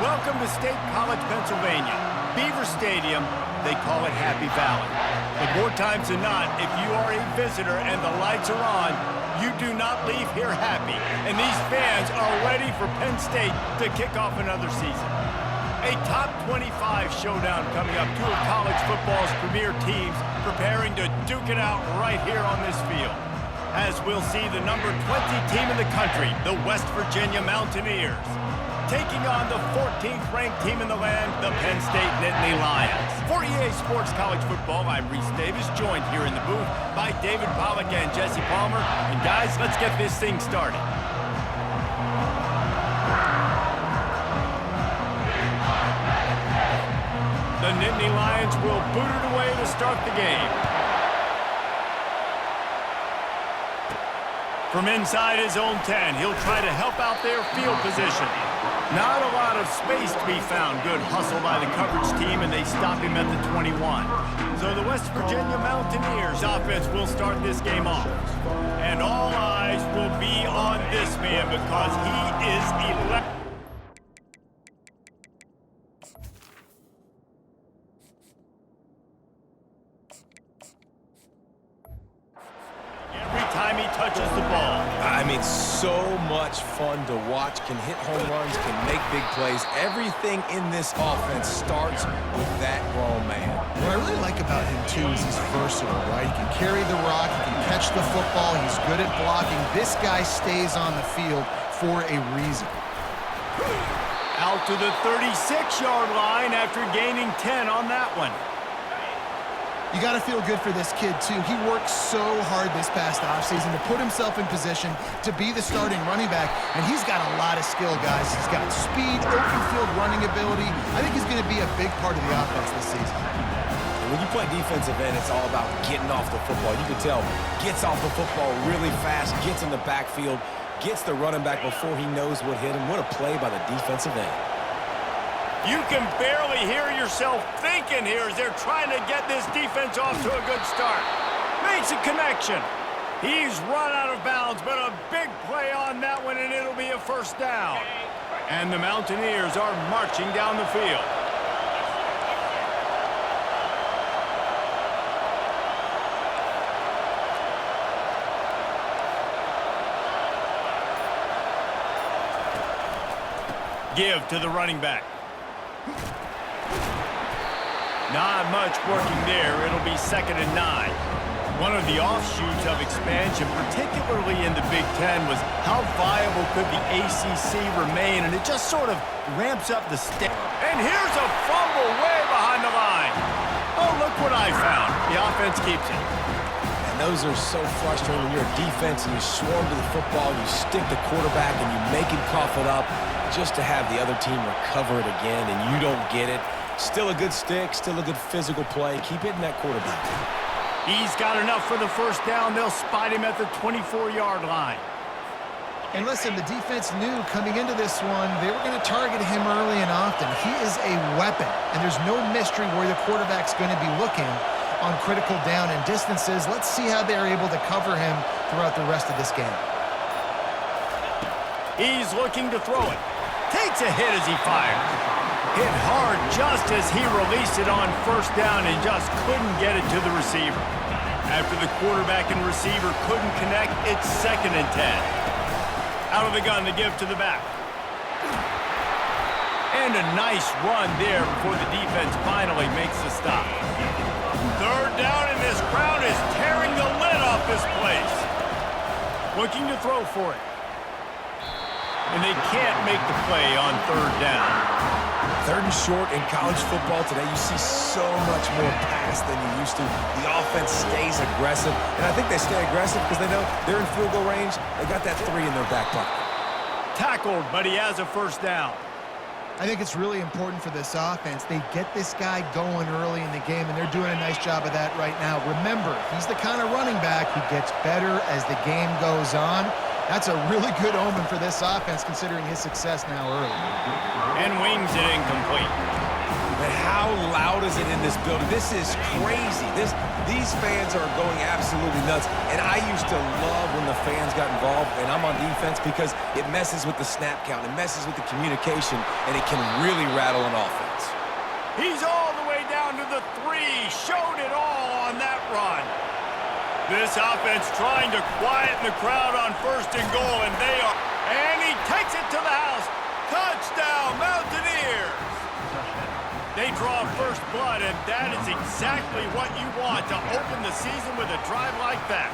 Welcome to State College, Pennsylvania. Beaver Stadium, they call it Happy Valley. But more times than not, if you are a visitor and the lights are on, you do not leave here happy. And these fans are ready for Penn State to kick off another season. A top 25 showdown coming up. Two of college football's premier teams preparing to duke it out right here on this field. As we'll see the number 20 team in the country, the West Virginia Mountaineers, taking on the 14th ranked team in the land, the Penn State Nittany Lions. For EA Sports College Football, I'm Reese Davis, joined here in the booth by David Pollack and Jesse Palmer. And guys, let's get this thing started. The Nittany Lions will boot it away to start the game. From inside his own 10, he'll try to help out their field position. Not a lot of space to be found. Good hustle by the coverage team, and they stop him at the 21. So the West Virginia Mountaineers offense will start this game off. And all eyes will be on this man because he is electric. Time he touches the ball. I mean, so much fun to watch. Can hit home runs, can make big plays. Everything in this offense starts with that grown man. What I really like about him, too, is he's versatile, right? He can carry the rock, he can catch the football, he's good at blocking. This guy stays on the field for a reason. Out to the 36-yard line after gaining 10 on that one. You got to feel good for this kid, too. He worked so hard this past offseason to put himself in position to be the starting running back, and he's got a lot of skill, guys. He's got speed, open field running ability. I think he's going to be a big part of the offense this season. When you play defensive end, it's all about getting off the football. You can tell, gets off the football really fast, gets in the backfield, gets the running back before he knows what hit him. What a play by the defensive end. You can barely hear yourself thinking here as they're trying to get this defense off to a good start. Makes a connection. He's run out of bounds, but a big play on that one, and it'll be a first down. And the Mountaineers are marching down the field. Give to the running back. Not much working there. It'll be 2nd and 9. One of the offshoots of expansion, particularly in the Big Ten, was how viable could the ACC remain, and it just sort of ramps up the step. And here's a fumble way behind the line. Oh, look what I found. The offense keeps it. And those are so frustrating when you're a defense and you swarm to the football, you stick the quarterback, and you make him cough it up just to have the other team recover it again, and you don't get it. Still a good stick, still a good physical play. Keep hitting that quarterback. He's got enough for the first down. They'll spot him at the 24-yard line. And listen, the defense knew coming into this one, they were going to target him early and often. He is a weapon, and there's no mystery where the quarterback's going to be looking on critical down and distances. Let's see how they're able to cover him throughout the rest of this game. He's looking to throw it. Takes a hit as he fires. Hit hard just as he released it on first down and just couldn't get it to the receiver. After the quarterback and receiver couldn't connect, it's 2nd and 10. Out of the gun to give to the back. And a nice run there before the defense finally makes the stop. 3rd down, and this crowd is tearing the lid off this place. Looking to throw for it. And they can't make the play on 3rd down. 3rd and short in college football today, you see so much more pass than you used to. The offense stays aggressive, and I think they stay aggressive because they know they're in field goal range. They got that 3 in their back pocket. Tackled, but he has a first down. I think it's really important for this offense. They get this guy going early in the game, and they're doing a nice job of that right now. Remember, he's the kind of running back who gets better as the game goes on. That's a really good omen for this offense, considering his success now early. And wings it incomplete. But how loud is it in this building? This is crazy. These fans are going absolutely nuts. And I used to love when the fans got involved, and I'm on defense because it messes with the snap count. It messes with the communication, and it can really rattle an offense. He's all the way down to the 3. Showed it all on that run. This offense trying to quieten the crowd on 1st and goal, and they are. And he takes it to the house. Touchdown, Mountaineers. They draw first blood, and that is exactly what you want to open the season with a drive like that.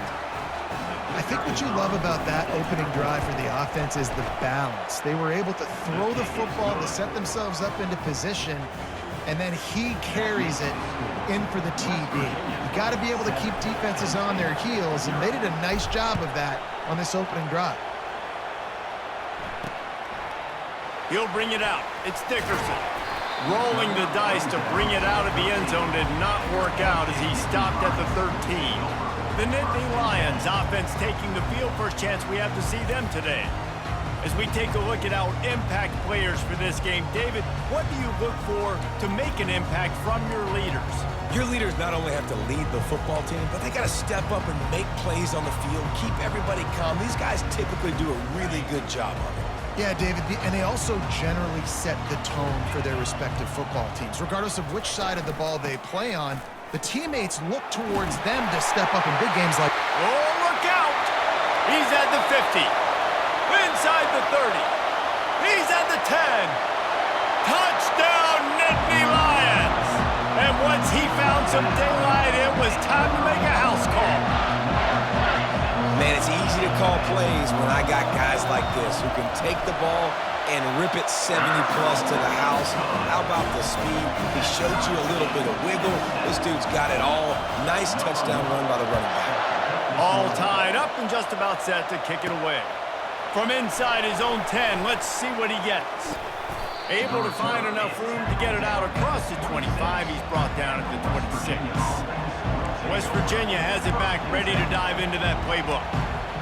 I think what you love about that opening drive for the offense is the balance. They were able to throw the football to set themselves up into position, and then he carries it in for the TD. You got to be able to keep defenses on their heels, and they did a nice job of that on this opening drive. He'll bring it out. It's Dickerson. Rolling the dice to bring it out of the end zone did not work out as he stopped at the 13. The Nittany Lions offense taking the field. First chance we have to see them today. As we take a look at our impact players for this game, David, what do you look for to make an impact from your leaders? Your leaders not only have to lead the football team, but they got to step up and make plays on the field, keep everybody calm. These guys typically do a really good job of it. Yeah, David, and they also generally set the tone for their respective football teams. Regardless of which side of the ball they play on, the teammates look towards them to step up in big games like... Oh, look out! He's at the 50. Inside the 30. He's at the 10. Touchdown, Nittany Lions! And once he found some daylight, it was time to make a house call. Man, it's easy to call plays when I got guys like this who can take the ball and rip it 70-plus to the house. How about the speed? He showed you a little bit of wiggle. This dude's got it all. Nice touchdown run by the running back. All tied up and just about set to kick it away. From inside his own 10, let's see what he gets. Able to find enough room to get it out across the 25. He's brought down at the 26. West Virginia has it back, ready to dive into that playbook.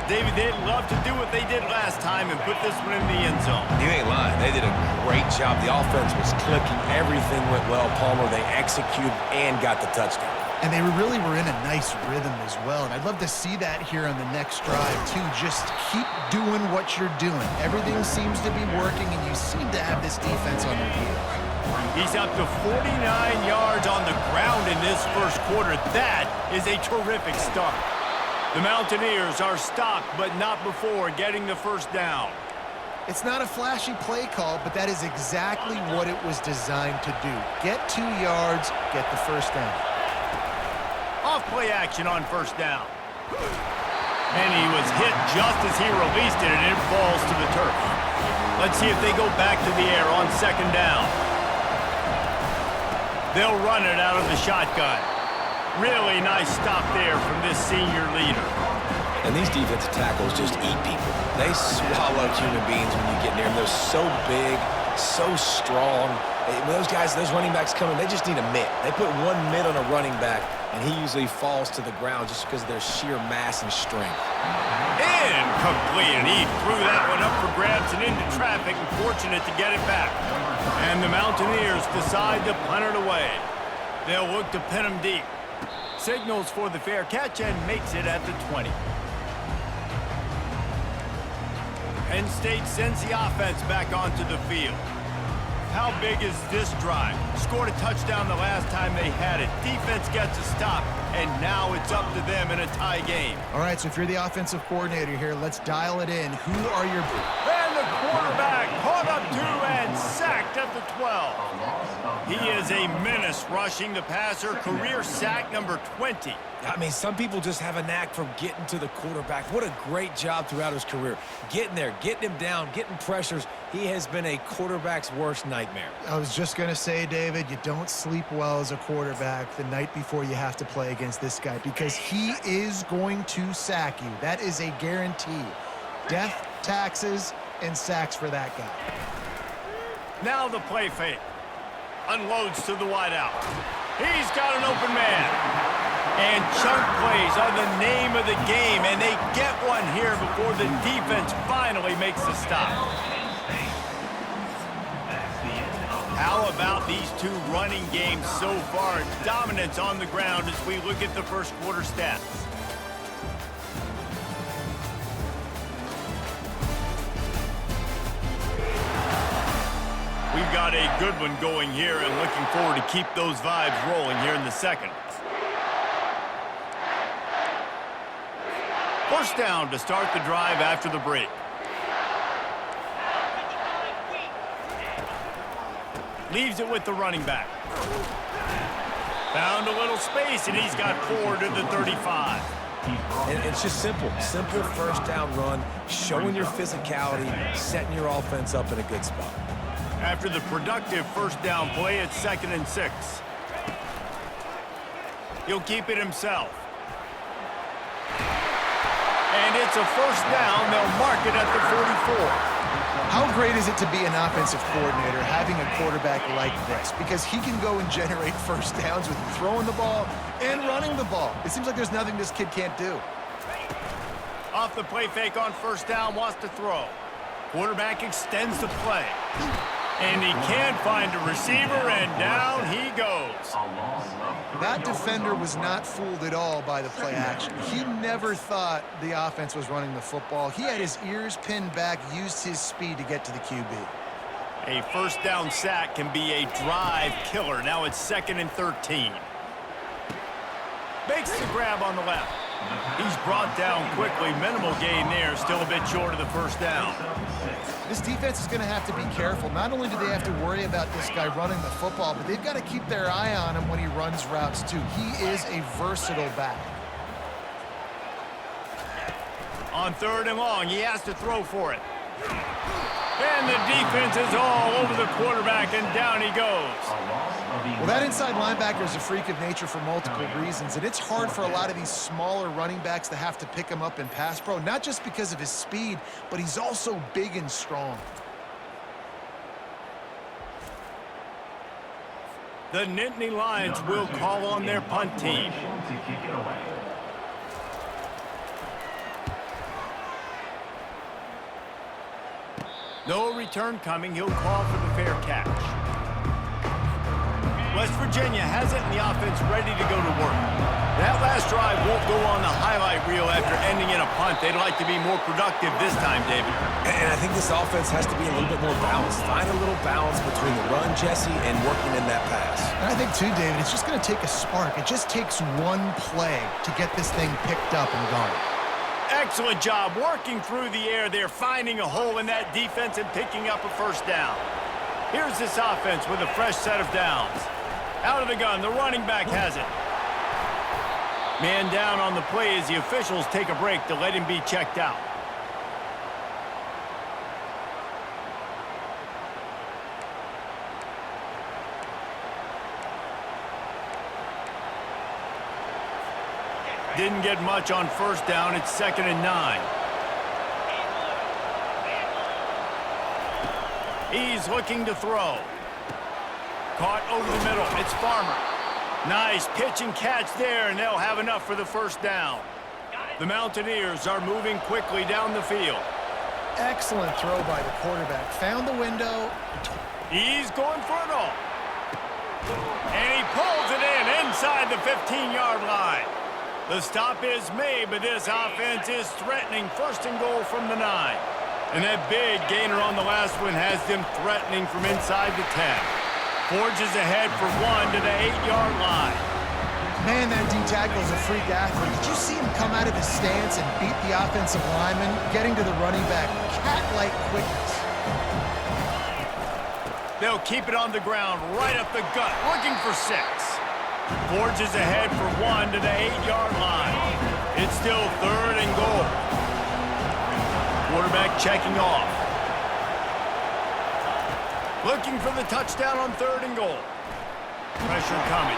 David, they'd love to do what they did last time and put this one in the end zone. You ain't lying. They did a great job. The offense was clicking. Everything went well, Palmer. They executed and got the touchdown. And they really were in a nice rhythm as well. And I'd love to see that here on the next drive, too. Just keep doing what you're doing. Everything seems to be working, and you seem to have this defense on their heels. He's up to 49 yards on the ground in this first quarter. That is a terrific start. The Mountaineers are stopped, but not before getting the first down. It's not a flashy play call, but that is exactly what it was designed to do. Get 2 yards, get the first down. Off-play action on first down. And he was hit just as he released it, and it falls to the turf. Let's see if they go back to the air on second down. They'll run it out of the shotgun. Really nice stop there from this senior leader. And these defensive tackles just eat people. They swallow human beings when you get near them. They're so big, so strong. When those guys, those running backs come in, they just need a mitt. They put one mitt on a running back, and he usually falls to the ground just because of their sheer mass and strength. Incomplete, and he threw that one up for grabs and into traffic, and fortunate to get it back. And the Mountaineers decide to punt it away. They'll look to pin him deep. Signals for the fair catch and makes it at the 20. Penn State sends the offense back onto the field. How big is this drive? Scored a touchdown the last time they had it. Defense gets a stop, and now it's up to them in a tie game. All right, so if you're the offensive coordinator here, let's dial it in. Who are your... And the quarterback caught up to and sacked at the 12. He is a menace rushing the passer. Career sack number 20. I mean, some people just have a knack for getting to the quarterback. What a great job throughout his career. Getting there, getting him down, getting pressures. He has been a quarterback's worst nightmare. I was just going to say, David, you don't sleep well as a quarterback the night before you have to play against this guy because he is going to sack you. That is a guarantee. Death, taxes, and sacks for that guy. Now the play fake. Unloads to the wideout. He's got an open man. And chunk plays are the name of the game, and they get one here before the defense finally makes the stop. How about these two running games so far? Dominance on the ground as we look at the first quarter stats. We've got a good one going here and looking forward to keep those vibes rolling here in the second. First down to start the drive after the break. Leaves it with the running back. Found a little space, and he's got 4 to the 35. And it's just simple. Simple first down run, showing your physicality, setting your offense up in a good spot. After the productive first down play, it's 2nd and 6. He'll keep it himself. And it's a first down. They'll mark it at the 44. How great is it to be an offensive coordinator having a quarterback like this? Because he can go and generate first downs with throwing the ball and running the ball. It seems like there's nothing this kid can't do. Off the play fake on first down, wants to throw. Quarterback extends the play. And he can't find a receiver, and down he goes. That defender was not fooled at all by the play action. He never thought the offense was running the football. He had his ears pinned back, used his speed to get to the QB. A first down sack can be a drive killer. Now it's 2nd and 13. Makes the grab on the left. He's brought down quickly. Minimal gain there. Still a bit short of the first down. This defense is going to have to be careful. Not only do they have to worry about this guy running the football, but they've got to keep their eye on him when he runs routes too. He is a versatile back. On 3rd and long, he has to throw for it. And the defense is all over the quarterback, and down he goes. Well, that inside linebacker is a freak of nature for multiple reasons, and it's hard for a lot of these smaller running backs to have to pick him up in pass pro, not just because of his speed, but he's also big and strong. The Nittany Lions will call on their punt team. No return coming. He'll call for the fair catch. West Virginia has it, and the offense ready to go to work. That last drive won't go on the highlight reel after ending in a punt. They'd like to be more productive this time, David. And I think this offense has to be a little bit more balanced. Find a little balance between the run, Jesse, and working in that pass. And I think, too, David, it's just going to take a spark. It just takes one play to get this thing picked up and going. Excellent job working through the air there, finding a hole in that defense and picking up a first down. Here's this offense with a fresh set of downs. Out of the gun, the running back has it. Man down on the play as the officials take a break to let him be checked out. Didn't get much on first down. It's 2nd and 9. He's looking to throw. Caught over the middle. It's Farmer. Nice pitch and catch there, and they'll have enough for the first down. The Mountaineers are moving quickly down the field. Excellent throw by the quarterback. Found the window. He's going for it all. And he pulls it in inside the 15-yard line. The stop is made, but this offense is threatening. 1st and goal from the 9. And that big gainer on the last one has them threatening from inside the 10. Forges ahead for 1 to the 8-yard line. Man, that D-tackle is a freak athlete. Did you see him come out of his stance and beat the offensive lineman, getting to the running back? Cat-like quickness. They'll keep it on the ground, right up the gut, looking for 6. Forges ahead for 1 to the 8-yard line. It's still 3rd and goal. Quarterback checking off. Looking for the touchdown on 3rd and goal. Pressure coming.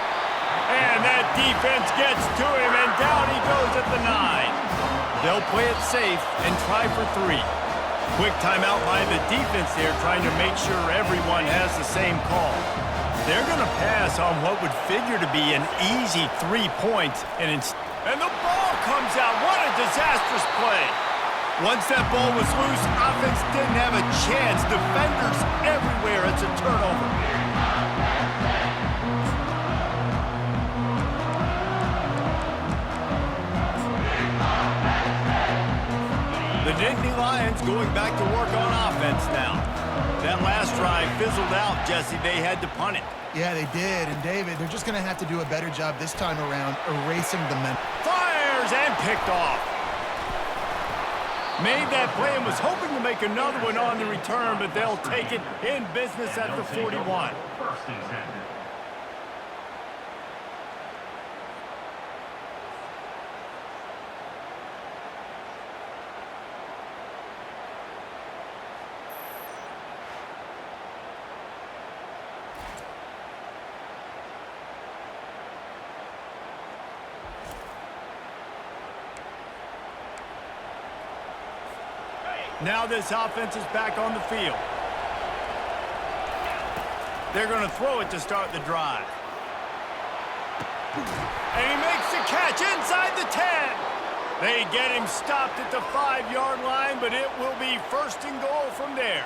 And that defense gets to him, and down he goes at the 9. They'll play it safe and try for 3. Quick timeout by the defense there, trying to make sure everyone has the same call. They're going to pass on what would figure to be an easy 3 points, and the ball comes out. What a disastrous play. Once that ball was loose, offense didn't have a chance. Defenders everywhere. It's a turnover. The Nittany Lions going back to work on offense now. That last drive fizzled out, Jesse. They had to punt it. Yeah, they did. And, David, they're just going to have to do a better job this time around erasing the men. Fires and picked off. Made that play and was hoping to make another one on the return, but they'll take it in business at the 41. Now this offense is back on the field. They're going to throw it to start the drive. And he makes the catch inside the 10. They get him stopped at the 5-yard line, but it will be first and goal from there.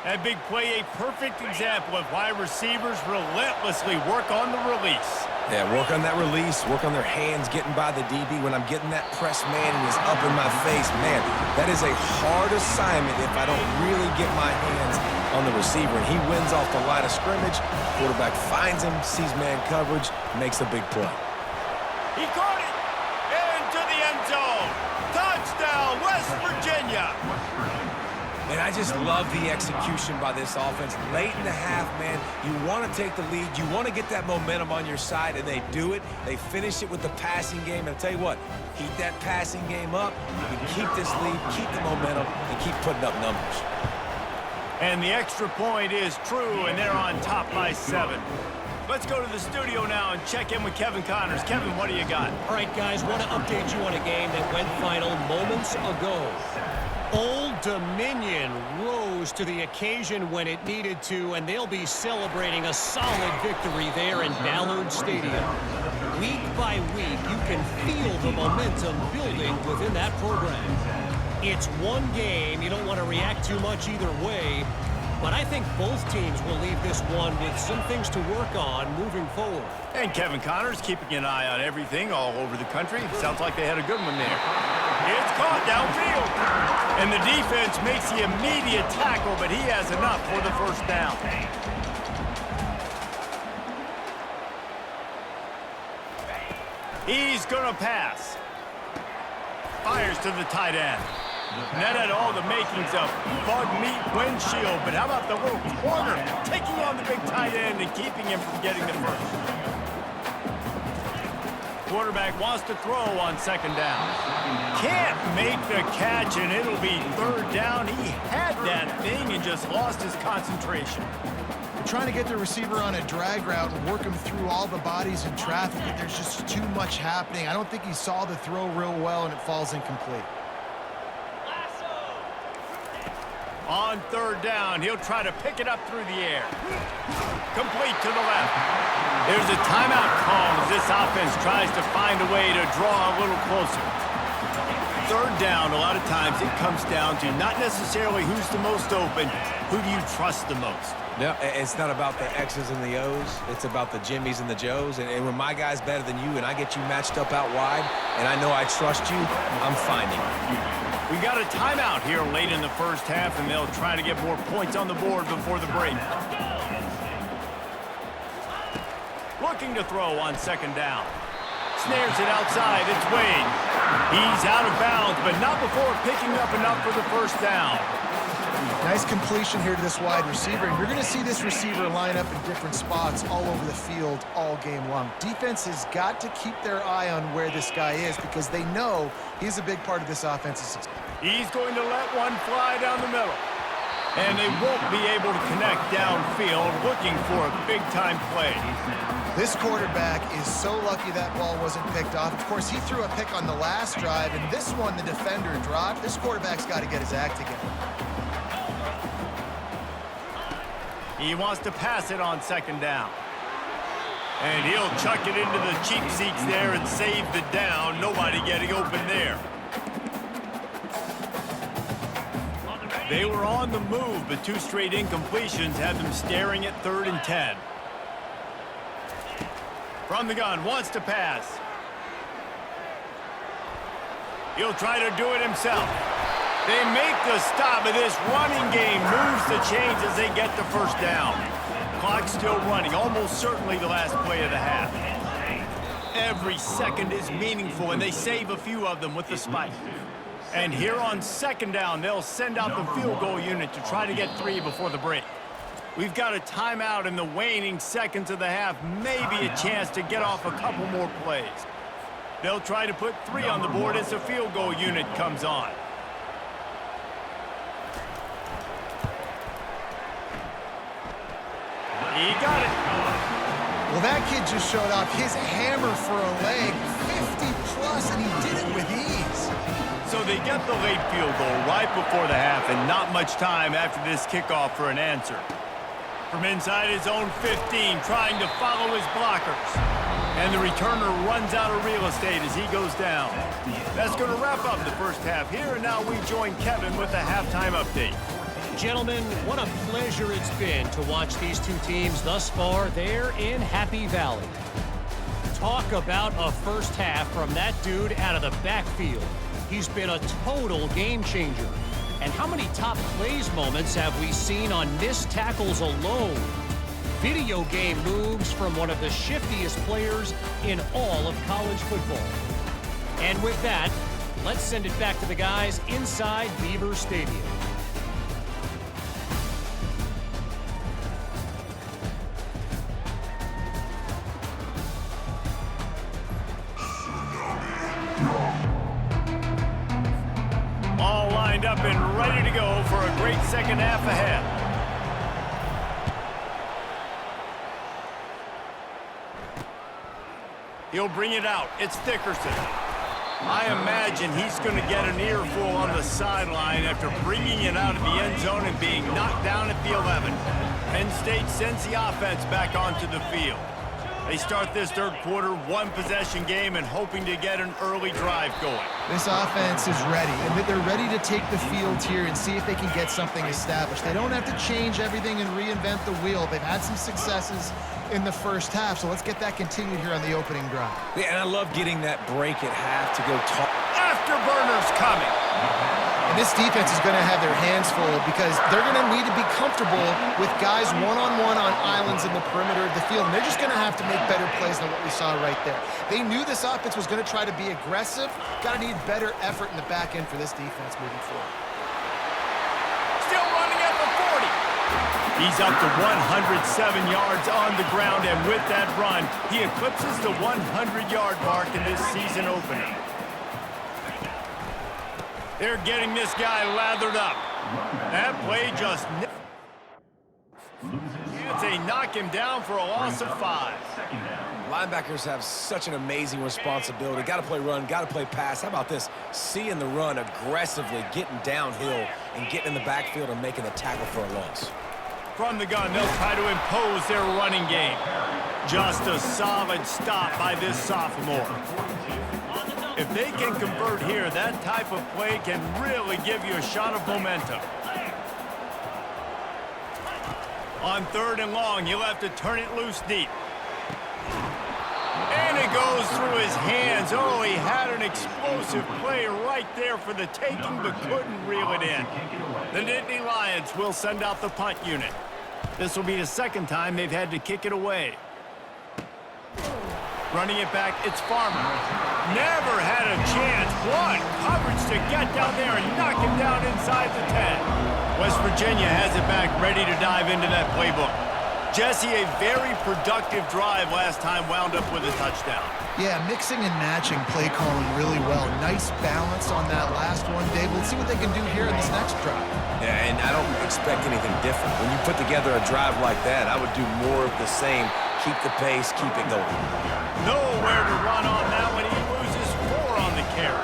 That big play, a perfect example of why receivers relentlessly work on the release. Yeah, work on that release, work on their hands getting by the DB. When I'm getting that press man and he's up in my face, man, that is a hard assignment if I don't really get my hands on the receiver. And he wins off the line of scrimmage. Quarterback finds him, sees man coverage, makes a big play. He caught it into the end zone. Touchdown, West Virginia. And I just love the execution by this offense. Late in the half, man, you want to take the lead. You want to get that momentum on your side, and they do it. They finish it with the passing game. And I'll tell you what, keep that passing game up. You can keep this lead, keep the momentum, and keep putting up numbers. And the extra point is true, and they're on top by 7. Let's go to the studio now and check in with Kevin Connors. Kevin, what do you got? All right, guys, want to update you on a game that went final moments ago. Old Dominion rose to the occasion when it needed to, and they'll be celebrating a solid victory there in Ballard Stadium. Week by week, you can feel the momentum building within that program. It's one game. You don't want to react too much either way, but I think both teams will leave this one with some things to work on moving forward. And Kevin Connors keeping an eye on everything all over the country. Sounds like they had a good one there. It's caught downfield. And the defense makes the immediate tackle, but he has enough for the first down. He's going to pass. Fires to the tight end. And that had all the makings of bug meat windshield, but how about the little corner taking on the big tight end and keeping him from getting the first? Quarterback wants to throw on second down. Can't make the catch, and it'll be third down. He had that thing and just lost his concentration. They're trying to get the receiver on a drag route and work him through all the bodies in traffic, but there's just too much happening. I don't think he saw the throw real well, and it falls incomplete. On third down, he'll try to pick it up through the air. Complete to the left. There's a timeout call as this offense tries to find a way to draw a little closer. Third down, a lot of times it comes down to not necessarily who's the most open, who do you trust the most? Yeah, it's not about the X's and the O's. It's about the Jimmys and the Joes. And when my guy's better than you and I get you matched up out wide and I know I trust you, I'm finding you. We got a timeout here late in the first half, and they'll try to get more points on the board before the break. Looking to throw on second down. Snares it outside. It's Wade. He's out of bounds, but not before picking up enough for the first down. Nice completion here to this wide receiver. And you're going to see this receiver line up in different spots all over the field all game long. Defense has got to keep their eye on where this guy is because they know he's a big part of this offensive success. He's going to let one fly down the middle. And they won't be able to connect downfield, looking for a big-time play. This quarterback is so lucky that ball wasn't picked off. Of course, he threw a pick on the last drive, and this one the defender dropped. This quarterback's got to get his act together. He wants to pass it on second down. And he'll chuck it into the cheap seats there and save the down. Nobody getting open there. They were on the move, but 2 straight incompletions had them staring at 3rd and 10. From the gun, wants to pass. He'll try to do it himself. They make the stop, but this running game moves the chains as they get the first down. Clock's still running, almost certainly the last play of the half. Every second is meaningful, and they save a few of them with the spike. And here on 2nd down, they'll send out the field goal unit to try to get 3 before the break. We've got a timeout in the waning seconds of the half, maybe a chance to get off a couple more plays. They'll try to put 3 on the board as the field goal unit comes on. He got it. Well, that kid just showed off his hammer for a leg, 50+, and he did it with ease. So they get the late field goal right before the half, and not much time after this kickoff for an answer. From inside his own 15, trying to follow his blockers. And the returner runs out of real estate as he goes down. That's going to wrap up the first half here, and now we join Kevin with the halftime update. Gentlemen, what a pleasure it's been to watch these 2 teams thus far there in Happy Valley. Talk about a first half from that dude out of the backfield. He's been a total game changer. And how many top plays moments have we seen on missed tackles alone? Video game moves from one of the shiftiest players in all of college football. And with that, let's send it back to the guys inside Beaver Stadium. All lined up and ready to go for a great second half ahead. He'll bring it out. It's Dickerson. I imagine he's going to get an earful on the sideline after bringing it out of the end zone and being knocked down at the 11. Penn State sends the offense back onto the field. They start this 3rd quarter, 1-possession game, and hoping to get an early drive going. This offense is ready, and they're ready to take the field here and see if they can get something established. They don't have to change everything and reinvent the wheel. They've had some successes in the first half, so let's get that continued here on the opening drive. Yeah, and I love getting that break at half to go talk. Afterburners coming. And this defense is going to have their hands full because they're going to need to be comfortable with guys one-on-one on islands in the perimeter of the field. And they're just going to have to make better plays than what we saw right there. They knew this offense was going to try to be aggressive. Got to need better effort in the back end for this defense moving forward. Still running at the 40. He's up to 107 yards on the ground, and with that run, he eclipses the 100-yard mark in this season opener. They're getting this guy lathered up. That play just... They knock him down for a loss of 5. Linebackers have such an amazing responsibility. Got to play run, got to play pass. How about this? Seeing the run aggressively, getting downhill, and getting in the backfield and making the tackle for a loss. From the gun, they'll try to impose their running game. Just a solid stop by this sophomore. If they can convert here, that type of play can really give you a shot of momentum. On 3rd and long, he'll have to turn it loose deep. And it goes through his hands. Oh, he had an explosive play right there for the taking, but couldn't reel it in. The Nittany Lions will send out the punt unit. This will be the 2nd time they've had to kick it away. Running it back, it's Farmer. Never had a chance. What coverage to get down there and knock him down inside the 10. West Virginia has it back, ready to dive into that playbook. Jesse, a very productive drive last time, wound up with a touchdown. Yeah, mixing and matching play calling really well. Nice balance on that last one, Dave. Let's see what they can do here in this next drive. Yeah, and I don't expect anything different. When you put together a drive like that, I would do more of the same. Keep the pace, keep it going. Nowhere to run on that one. He loses 4 on the carry.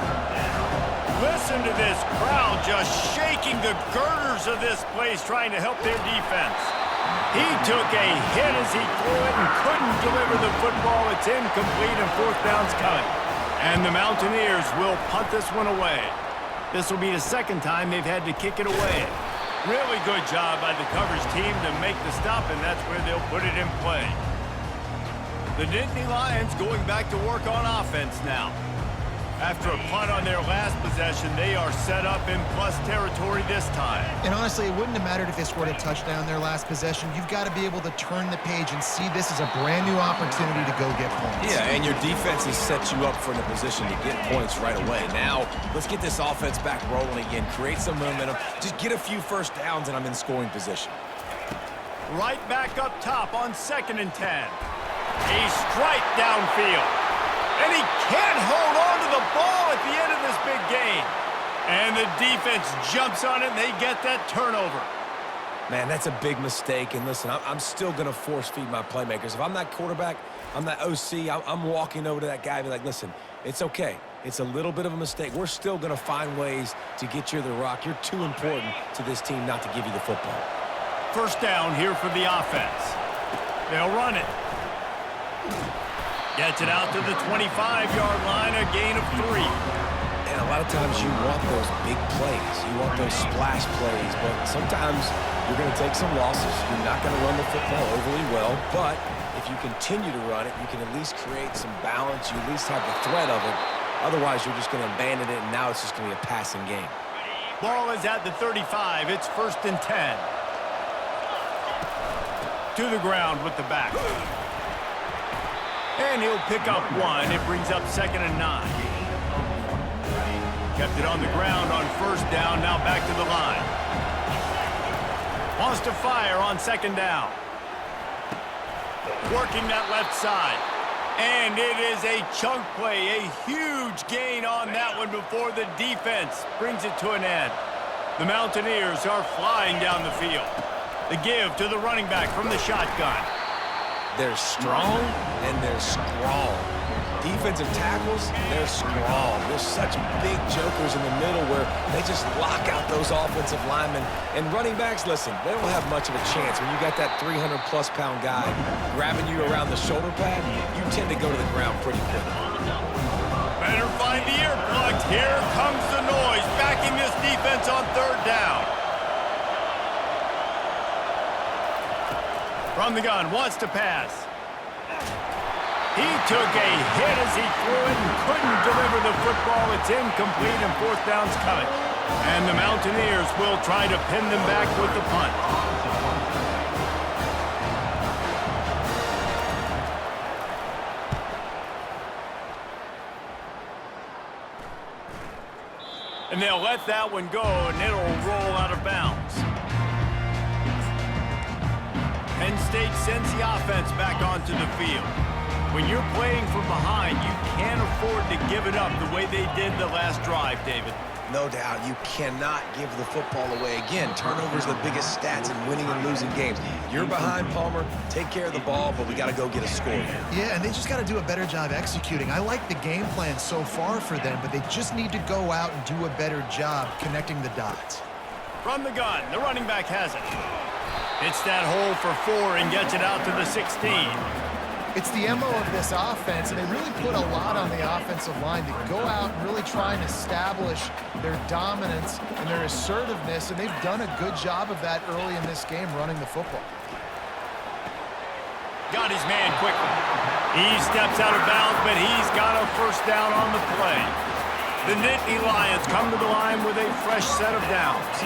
Listen to this crowd just shaking the girders of this place, trying to help their defense. He took a hit as he threw it and couldn't deliver the football. It's incomplete and 4th down's coming. And the Mountaineers will punt this one away. This will be the 2nd time they've had to kick it away. Really good job by the coverage team to make the stop, and that's where they'll put it in play. The Nittany Lions going back to work on offense now. After a punt on their last possession, they are set up in plus territory this time. And honestly, it wouldn't have mattered if they scored a touchdown their last possession. You've got to be able to turn the page and see this as a brand new opportunity to go get points. Yeah, and your defense has set you up for the position to get points right away. Now, let's get this offense back rolling again, create some momentum, just get a few first downs, and I'm in scoring position. Right back up top on 2nd and 10. A strike downfield. And he can't hold on to the ball at the end of this big game. And the defense jumps on it, and they get that turnover. Man, that's a big mistake. And listen, I'm still going to force feed my playmakers. If I'm that quarterback, I'm that OC, I'm walking over to that guy and be like, listen, it's okay. It's a little bit of a mistake. We're still going to find ways to get you the rock. You're too important to this team not to give you the football. First down here for the offense. They'll run it. Gets it out to the 25-yard line, a gain of 3. And a lot of times you want those big plays. You want those splash plays, but sometimes you're going to take some losses. You're not going to run the football overly well, but if you continue to run it, you can at least create some balance. You at least have the threat of it. Otherwise, you're just going to abandon it, and now it's just going to be a passing game. Ball is at the 35. It's 1st and 10. To the ground with the back. And he'll pick up 1. It brings up 2nd and 9. Kept it on the ground on 1st down. Now back to the line. Wants to fire on 2nd down. Working that left side. And it is a chunk play. A huge gain on that one before the defense brings it to an end. The Mountaineers are flying down the field. The give to the running back from the shotgun. They're strong, and they're strong. Defensive tackles, they're strong. There's such big jokers in the middle where they just lock out those offensive linemen. And running backs, listen, they don't have much of a chance. When you got that 300-plus pound guy grabbing you around the shoulder pad, you tend to go to the ground pretty quick. Better find the earplugs. Here comes the noise, backing this defense on 3rd down. From the gun, wants to pass. He took a hit as he threw it and couldn't deliver the football. It's incomplete and 4th down's coming. And the Mountaineers will try to pin them back with the punt. And they'll let that one go, and it'll roll out of bounds. Penn State sends the offense back onto the field. When you're playing from behind, you can't afford to give it up the way they did the last drive, David. No doubt, you cannot give the football away. Again, turnovers are the biggest stats in winning and losing games. You're behind, Palmer, take care of the ball, but we got to go get a score. Yeah, and they just got to do a better job executing. I like the game plan so far for them, but they just need to go out and do a better job connecting the dots. From the gun, the running back has it. Hits that hole for 4 and gets it out to the 16. It's the MO of this offense, and they really put a lot on the offensive line to go out and really try and establish their dominance and their assertiveness, and they've done a good job of that early in this game running the football. Got his man quickly. He steps out of bounds, but he's got a 1st down on the play. The Nittany Lions come to the line with a fresh set of downs.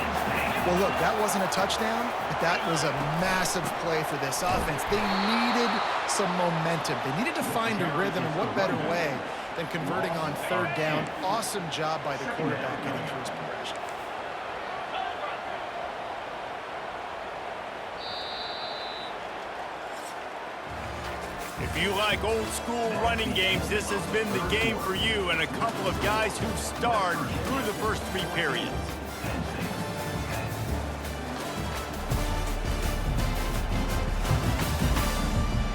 Well, look, that wasn't a touchdown, but that was a massive play for this offense. They needed some momentum. They needed to find a rhythm, and what better way than converting on 3rd down. Awesome job by the quarterback getting through his progression. If you like old school running games, this has been the game for you and a couple of guys who've starred through the first 3 periods.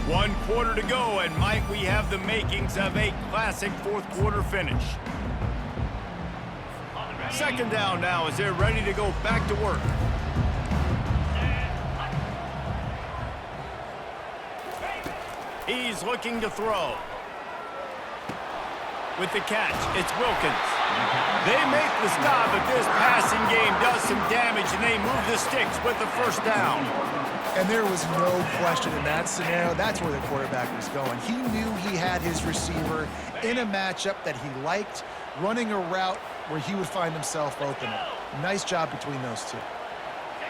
One quarter to go, and might we have the makings of a classic 4th quarter finish. 2nd down now as they're ready to go back to work. He's looking to throw. With the catch, it's Wilkins. They make the stop, but this passing game does some damage, and they move the sticks with the first down. And there was no question in that scenario. That's where the quarterback was going. He knew he had his receiver in a matchup that he liked, running a route where he would find himself open. Nice job between those two.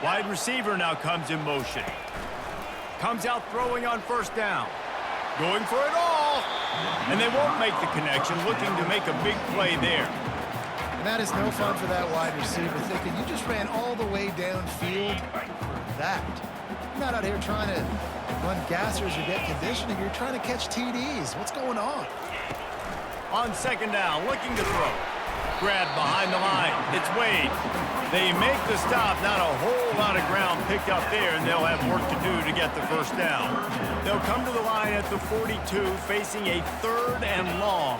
Wide receiver now comes in motion. Comes out throwing on first down. Going for it all. And they won't make the connection, looking to make a big play there. And that is no fun for that wide receiver, thinking you just ran all the way downfield for that. You're not out here trying to run gassers or get conditioning. You're trying to catch TDs. What's going on? On second down, looking to throw. Grab behind the line. It's Wade. They make the stop. Not a whole lot of ground picked up there, and they'll have work to do to get the first down. They'll come to the line at the 42, facing a 3rd and long.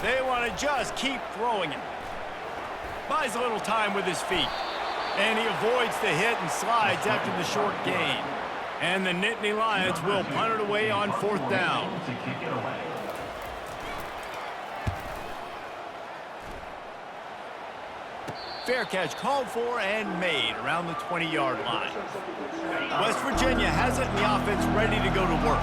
They want to just keep throwing it. Buys a little time with his feet. And he avoids the hit and slides after the short gain. And the Nittany Lions will punt it away on 4th down. Fair catch called for and made around the 20-yard line. West Virginia has it in the offense ready to go to work.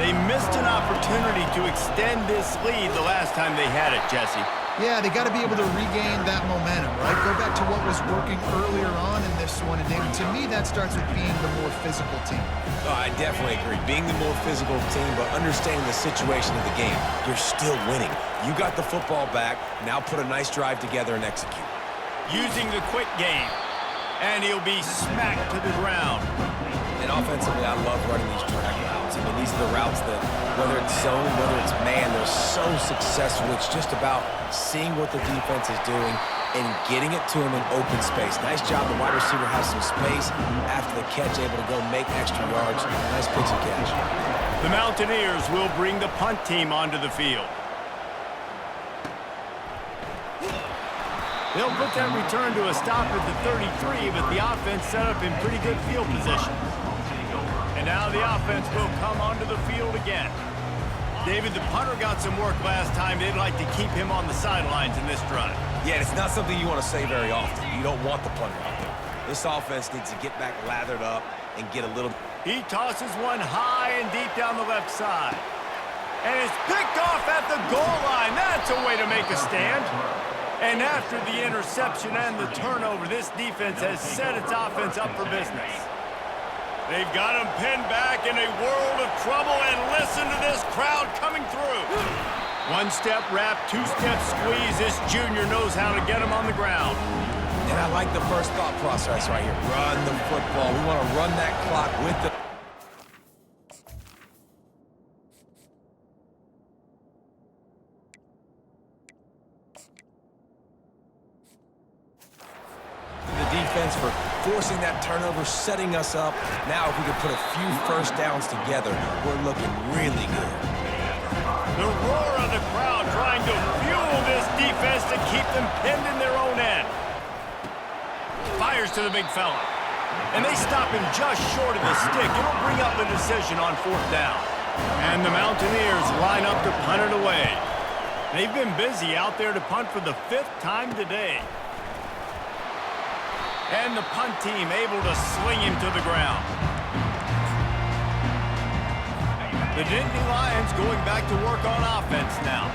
They missed an opportunity to extend this lead the last time they had it, Jesse. Yeah, they got to be able to regain that momentum, right? Go back to what was working earlier on in this one. And David, to me, that starts with being the more physical team. Oh, I definitely agree. Being the more physical team, but understanding the situation of the game. You're still winning. You got the football back. Now put a nice drive together and execute. Using the quick game. And he'll be smacked to the ground. And offensively, I love running these drag routes. I mean, these are the routes that, whether it's zone, whether it's man, they're so successful. It's just about seeing what the defense is doing and getting it to him in open space. Nice job. The wide receiver has some space after the catch, able to go make extra yards. Nice pitch and catch. The Mountaineers will bring the punt team onto the field. They'll put that return to a stop at the 33, but the offense set up in pretty good field position. And now the offense will come onto the field again. David, the punter got some work last time. They'd like to keep him on the sidelines in this drive. Yeah, it's not something you want to say very often. You don't want the punter out there. This offense needs to get back lathered up and get a little... He tosses one high and deep down the left side. And it's picked off at the goal line. That's a way to make a stand. And after the interception and the turnover, this defense has set its offense up for business. They've got him pinned back in a world of trouble, and listen to this crowd coming through. One-step wrap, two-step squeeze. This junior knows how to get him on the ground. And I like the first thought process right here. Run the football. We want to run that clock with the... defense for forcing that turnover, setting us up. Now if we can put a few first downs together, we're looking really good. The roar of the crowd trying to fuel this defense to keep them pinned in their own end. Fires to the big fella. And they stop him just short of the stick. It'll bring up a decision on 4th down. And the Mountaineers line up to punt it away. They've been busy out there to punt for the 5th time today. And the punt team able to sling him to the ground. The Nittany Lions going back to work on offense now.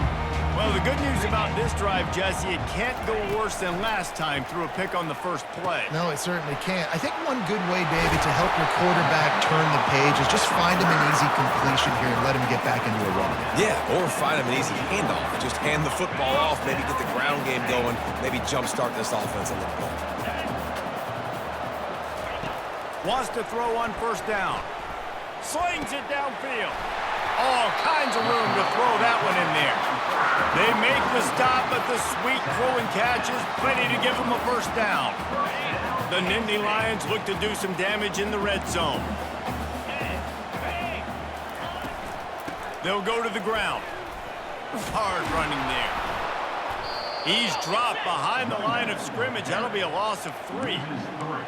Well, the good news about this drive, Jesse, it can't go worse than last time through a pick on the first play. No, it certainly can't. I think one good way, David, to help your quarterback turn the page is just find him an easy completion here and let him get back into a run. Yeah, or find him an easy handoff. Just hand the football off, maybe get the ground game going, maybe jumpstart this offense a little bit. Wants to throw on first down. Slings it downfield. All kinds of room to throw that one in there. They make the stop, but the sweet throwing catch is plenty to give them a first down. The Nittany Lions look to do some damage in the red zone. They'll go to the ground. Hard running there. He's dropped behind the line of scrimmage. That'll be a loss of 3.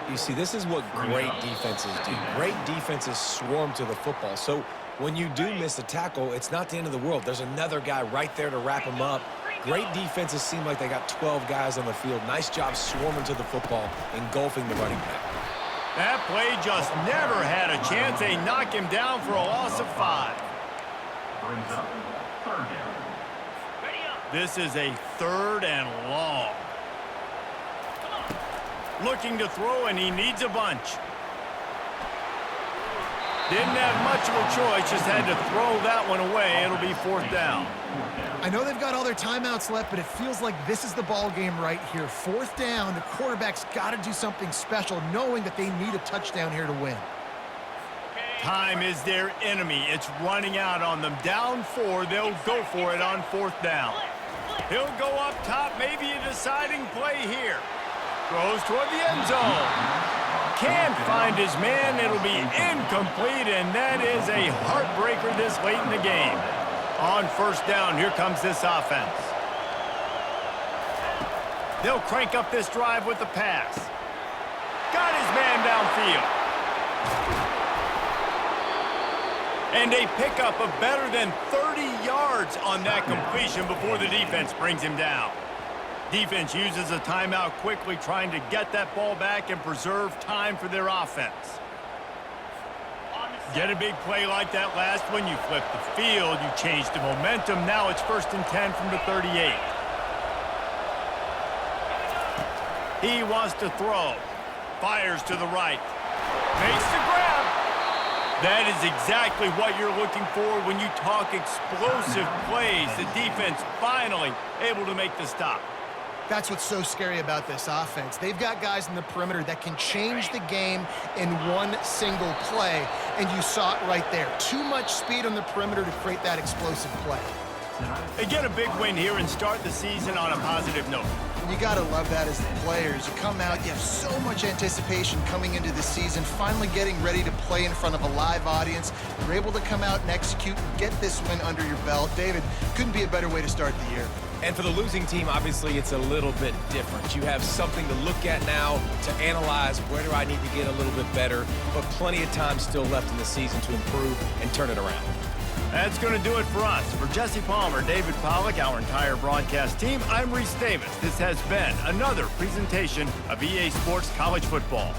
You see, this is what great defenses do. Great defenses swarm to the football. So when you do miss a tackle, it's not the end of the world. There's another guy right there to wrap him up Great defenses seem like they got 12 guys on the field. Nice job swarming to the football, engulfing the running back. That play just never had a chance. They knock him down for a loss of 5. Brings up third down. This is a 3rd and long. Looking to throw, and he needs a bunch. Didn't have much of a choice, just had to throw that one away. It'll be 4th down. I know they've got all their timeouts left, but it feels like this is the ball game right here. 4th down, the quarterback's got to do something special, knowing that they need a touchdown here to win. Time is their enemy. It's running out on them. Down 4, they'll go for it on 4th down. He'll go up top, maybe a deciding play here. Throws toward the end zone. Can't find his man. It'll be incomplete, and that is a heartbreaker this late in the game. On 1st down, here comes this offense. They'll crank up this drive with the pass. Got his man downfield. And a pickup of better than 30 yards on that completion before the defense brings him down. Defense uses a timeout quickly, trying to get that ball back and preserve time for their offense. Get a big play like that last one, you flip the field, you change the momentum. Now it's 1st and 10 from the 38. He wants to throw. Fires to the right. Makes the grab. That is exactly what you're looking for when you talk explosive plays. The defense finally able to make the stop. That's what's so scary about this offense. They've got guys in the perimeter that can change the game in one single play, and you saw it right there. Too much speed on the perimeter to create that explosive play. They get a big win here and start the season on a positive note. You got to love that as the players. You come out, you have so much anticipation coming into the season, finally getting ready to play in front of a live audience. You're able to come out and execute and get this win under your belt. David, couldn't be a better way to start the year. And for the losing team, obviously, it's a little bit different. You have something to look at now, to analyze where do I need to get a little bit better, but plenty of time still left in the season to improve and turn it around. That's going to do it for us. For Jesse Palmer, David Pollack, our entire broadcast team, I'm Reese Davis. This has been another presentation of EA Sports College Football.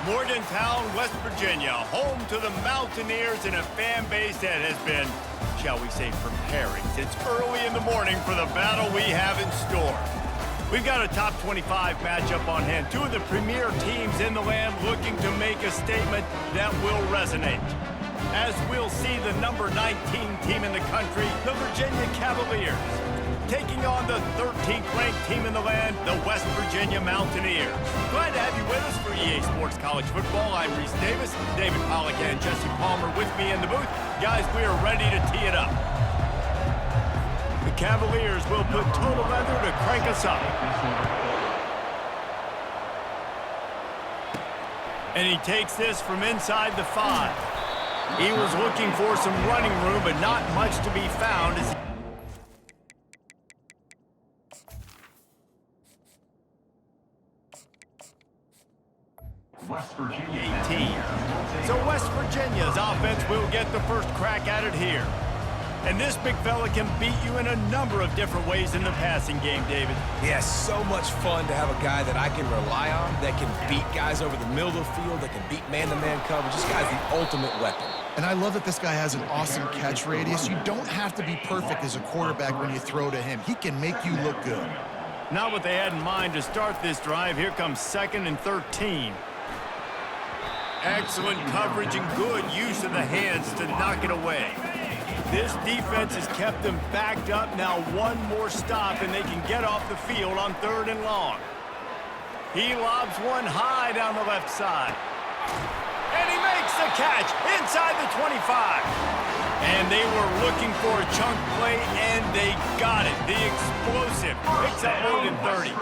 Morgantown, West Virginia, home to the Mountaineers and a fan base that has been, shall we say, preparing since early in the morning for the battle we have in store. We've got a top 25 matchup on hand. Two of the premier teams in the land looking to make a statement that will resonate. As we'll see the number 19 team in the country, the Virginia Cavaliers, taking on the 13th ranked team in the land, the West Virginia Mountaineers. Glad to have you with us for EA Sports College Football. I'm Reese Davis, David Pollack and Jesse Palmer with me in the booth. Guys, we are ready to tee it up. The Cavaliers will put total leather to crank us up. And he takes this from inside the 5. He was looking for some running room, but not much to be found as West Virginia 18. So West Virginia's offense will get the first crack at it here. And this big fella can beat you in a number of different ways in the passing game, David. Yeah, so much fun to have a guy that I can rely on, that can beat guys over the middle of the field, that can beat man-to-man coverage. This guy's the ultimate weapon. And I love that this guy has an awesome catch radius. You don't have to be perfect as a quarterback when you throw to him. He can make you look good. Not what they had in mind to start this drive. Here comes 2nd and 13. Excellent coverage and good use of the hands to knock it away. This defense has kept them backed up. Now one more stop and they can get off the field on 3rd and long. He lobs one high down the left side. And he makes the catch inside the 25. And they were looking for a chunk play, and they got it. The explosive picks up more than 30.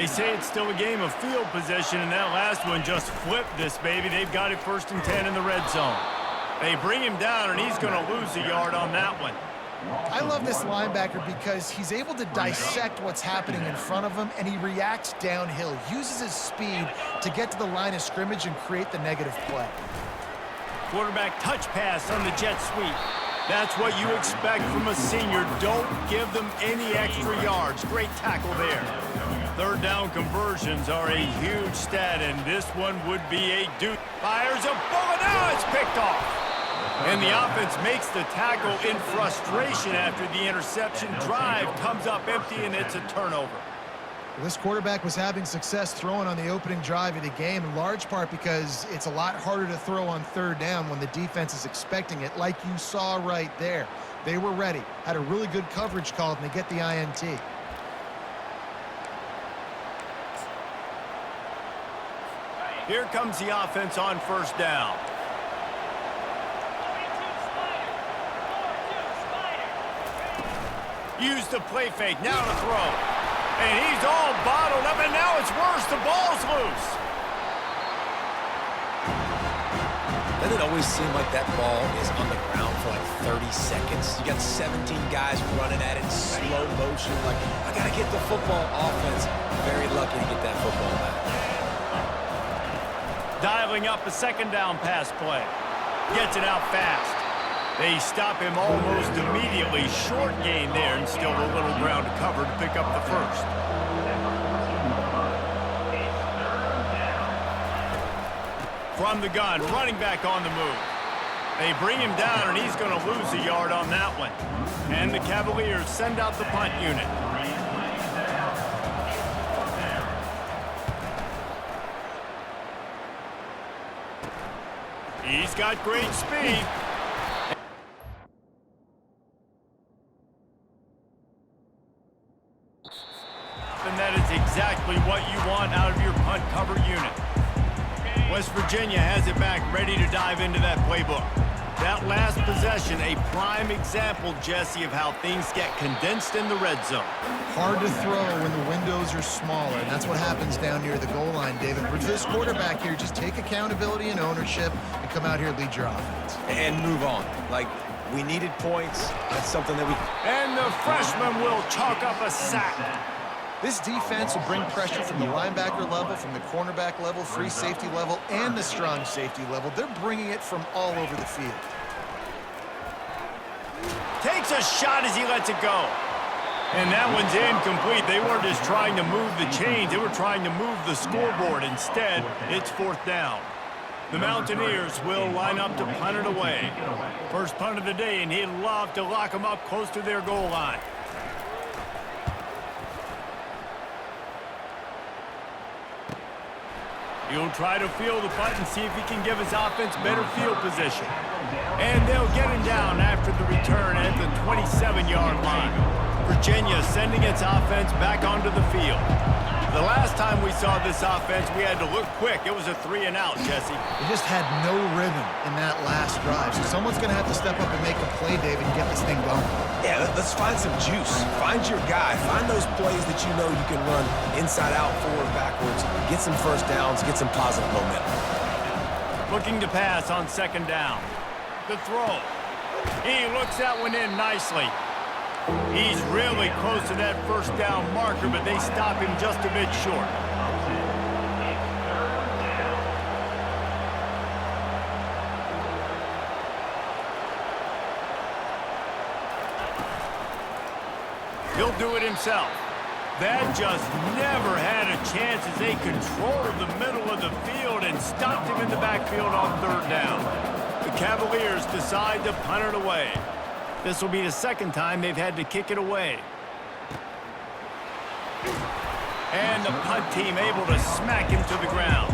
They say it's still a game of field position, and that last one just flipped this baby. They've got it 1st and 10 in the red zone. They bring him down, and he's going to lose a yard on that one. I love this linebacker because he's able to dissect what's happening in front of him, and he reacts downhill, uses his speed to get to the line of scrimmage and create the negative play. Quarterback touch pass on the jet sweep. That's what you expect from a senior. Don't give them any extra yards. Great tackle there. 3rd down conversions are a huge stat, and this one would be a dude. Fires a bullet. Now it's picked off. And the offense makes the tackle in frustration after the interception. Drive comes up empty, and it's a turnover. Well, this quarterback was having success throwing on the opening drive of the game, in large part because it's a lot harder to throw on 3rd down when the defense is expecting it, like you saw right there. They were ready, had a really good coverage called, and they get the INT. Here comes the offense on 1st down. Use the play fake, now to throw. And he's all bottled up, and now it's worse. The ball's loose. Doesn't it always seem like that ball is on the ground for like 30 seconds? You got 17 guys running at it in slow motion. Like, I got to get the football. Offense, very lucky to get that football back. Dialing up a 2nd down pass play. Gets it out fast. They stop him almost immediately. Short gain there, and still a little ground to cover to pick up the 1st. From the gun, running back on the move. They bring him down, and he's going to lose a yard on that one. And the Cavaliers send out the punt unit. He's got great speed. And that is exactly what you want out of your punt cover unit. West Virginia has it back, ready to dive into that playbook. That last possession, a prime example, Jesse, of how things get condensed in the red zone. Hard to throw when the windows are smaller, and that's what happens down near the goal line, David. For this quarterback here, just take accountability and ownership and come out here and lead your offense. And move on. Like, we needed points. That's something that we... And the freshman will chalk up a sack. This defense will bring pressure from the linebacker level, from the cornerback level, free safety level, and the strong safety level. They're bringing it from all over the field. Takes a shot as he lets it go. And that one's incomplete. They weren't just trying to move the chains. They were trying to move the scoreboard. Instead, it's 4th down. The Mountaineers will line up to punt it away. First punt of the day, and he'd love to lock them up close to their goal line. He'll try to field the punt and see if he can give his offense better field position. And they'll get him down after the return at the 27-yard line. Virginia sending its offense back onto the field. The last time we saw this offense, we had to look quick. It was a 3-and-out, Jesse. They just had no rhythm in that last drive. So someone's going to have to step up and make a play, David, and get this thing going. Yeah, let's find some juice. Find your guy. Find those plays that you know you can run inside out, forward, backwards. Get some first downs. Get some positive momentum. Looking to pass on 2nd down. The throw. He looks that one in nicely. He's really close to that 1st down marker, but they stop him just a bit short. He'll do it himself. That just never had a chance as they controlled the middle of the field and stopped him in the backfield on 3rd down. The Cavaliers decide to punt it away. This will be the 2nd time they've had to kick it away. And the punt team able to smack him to the ground.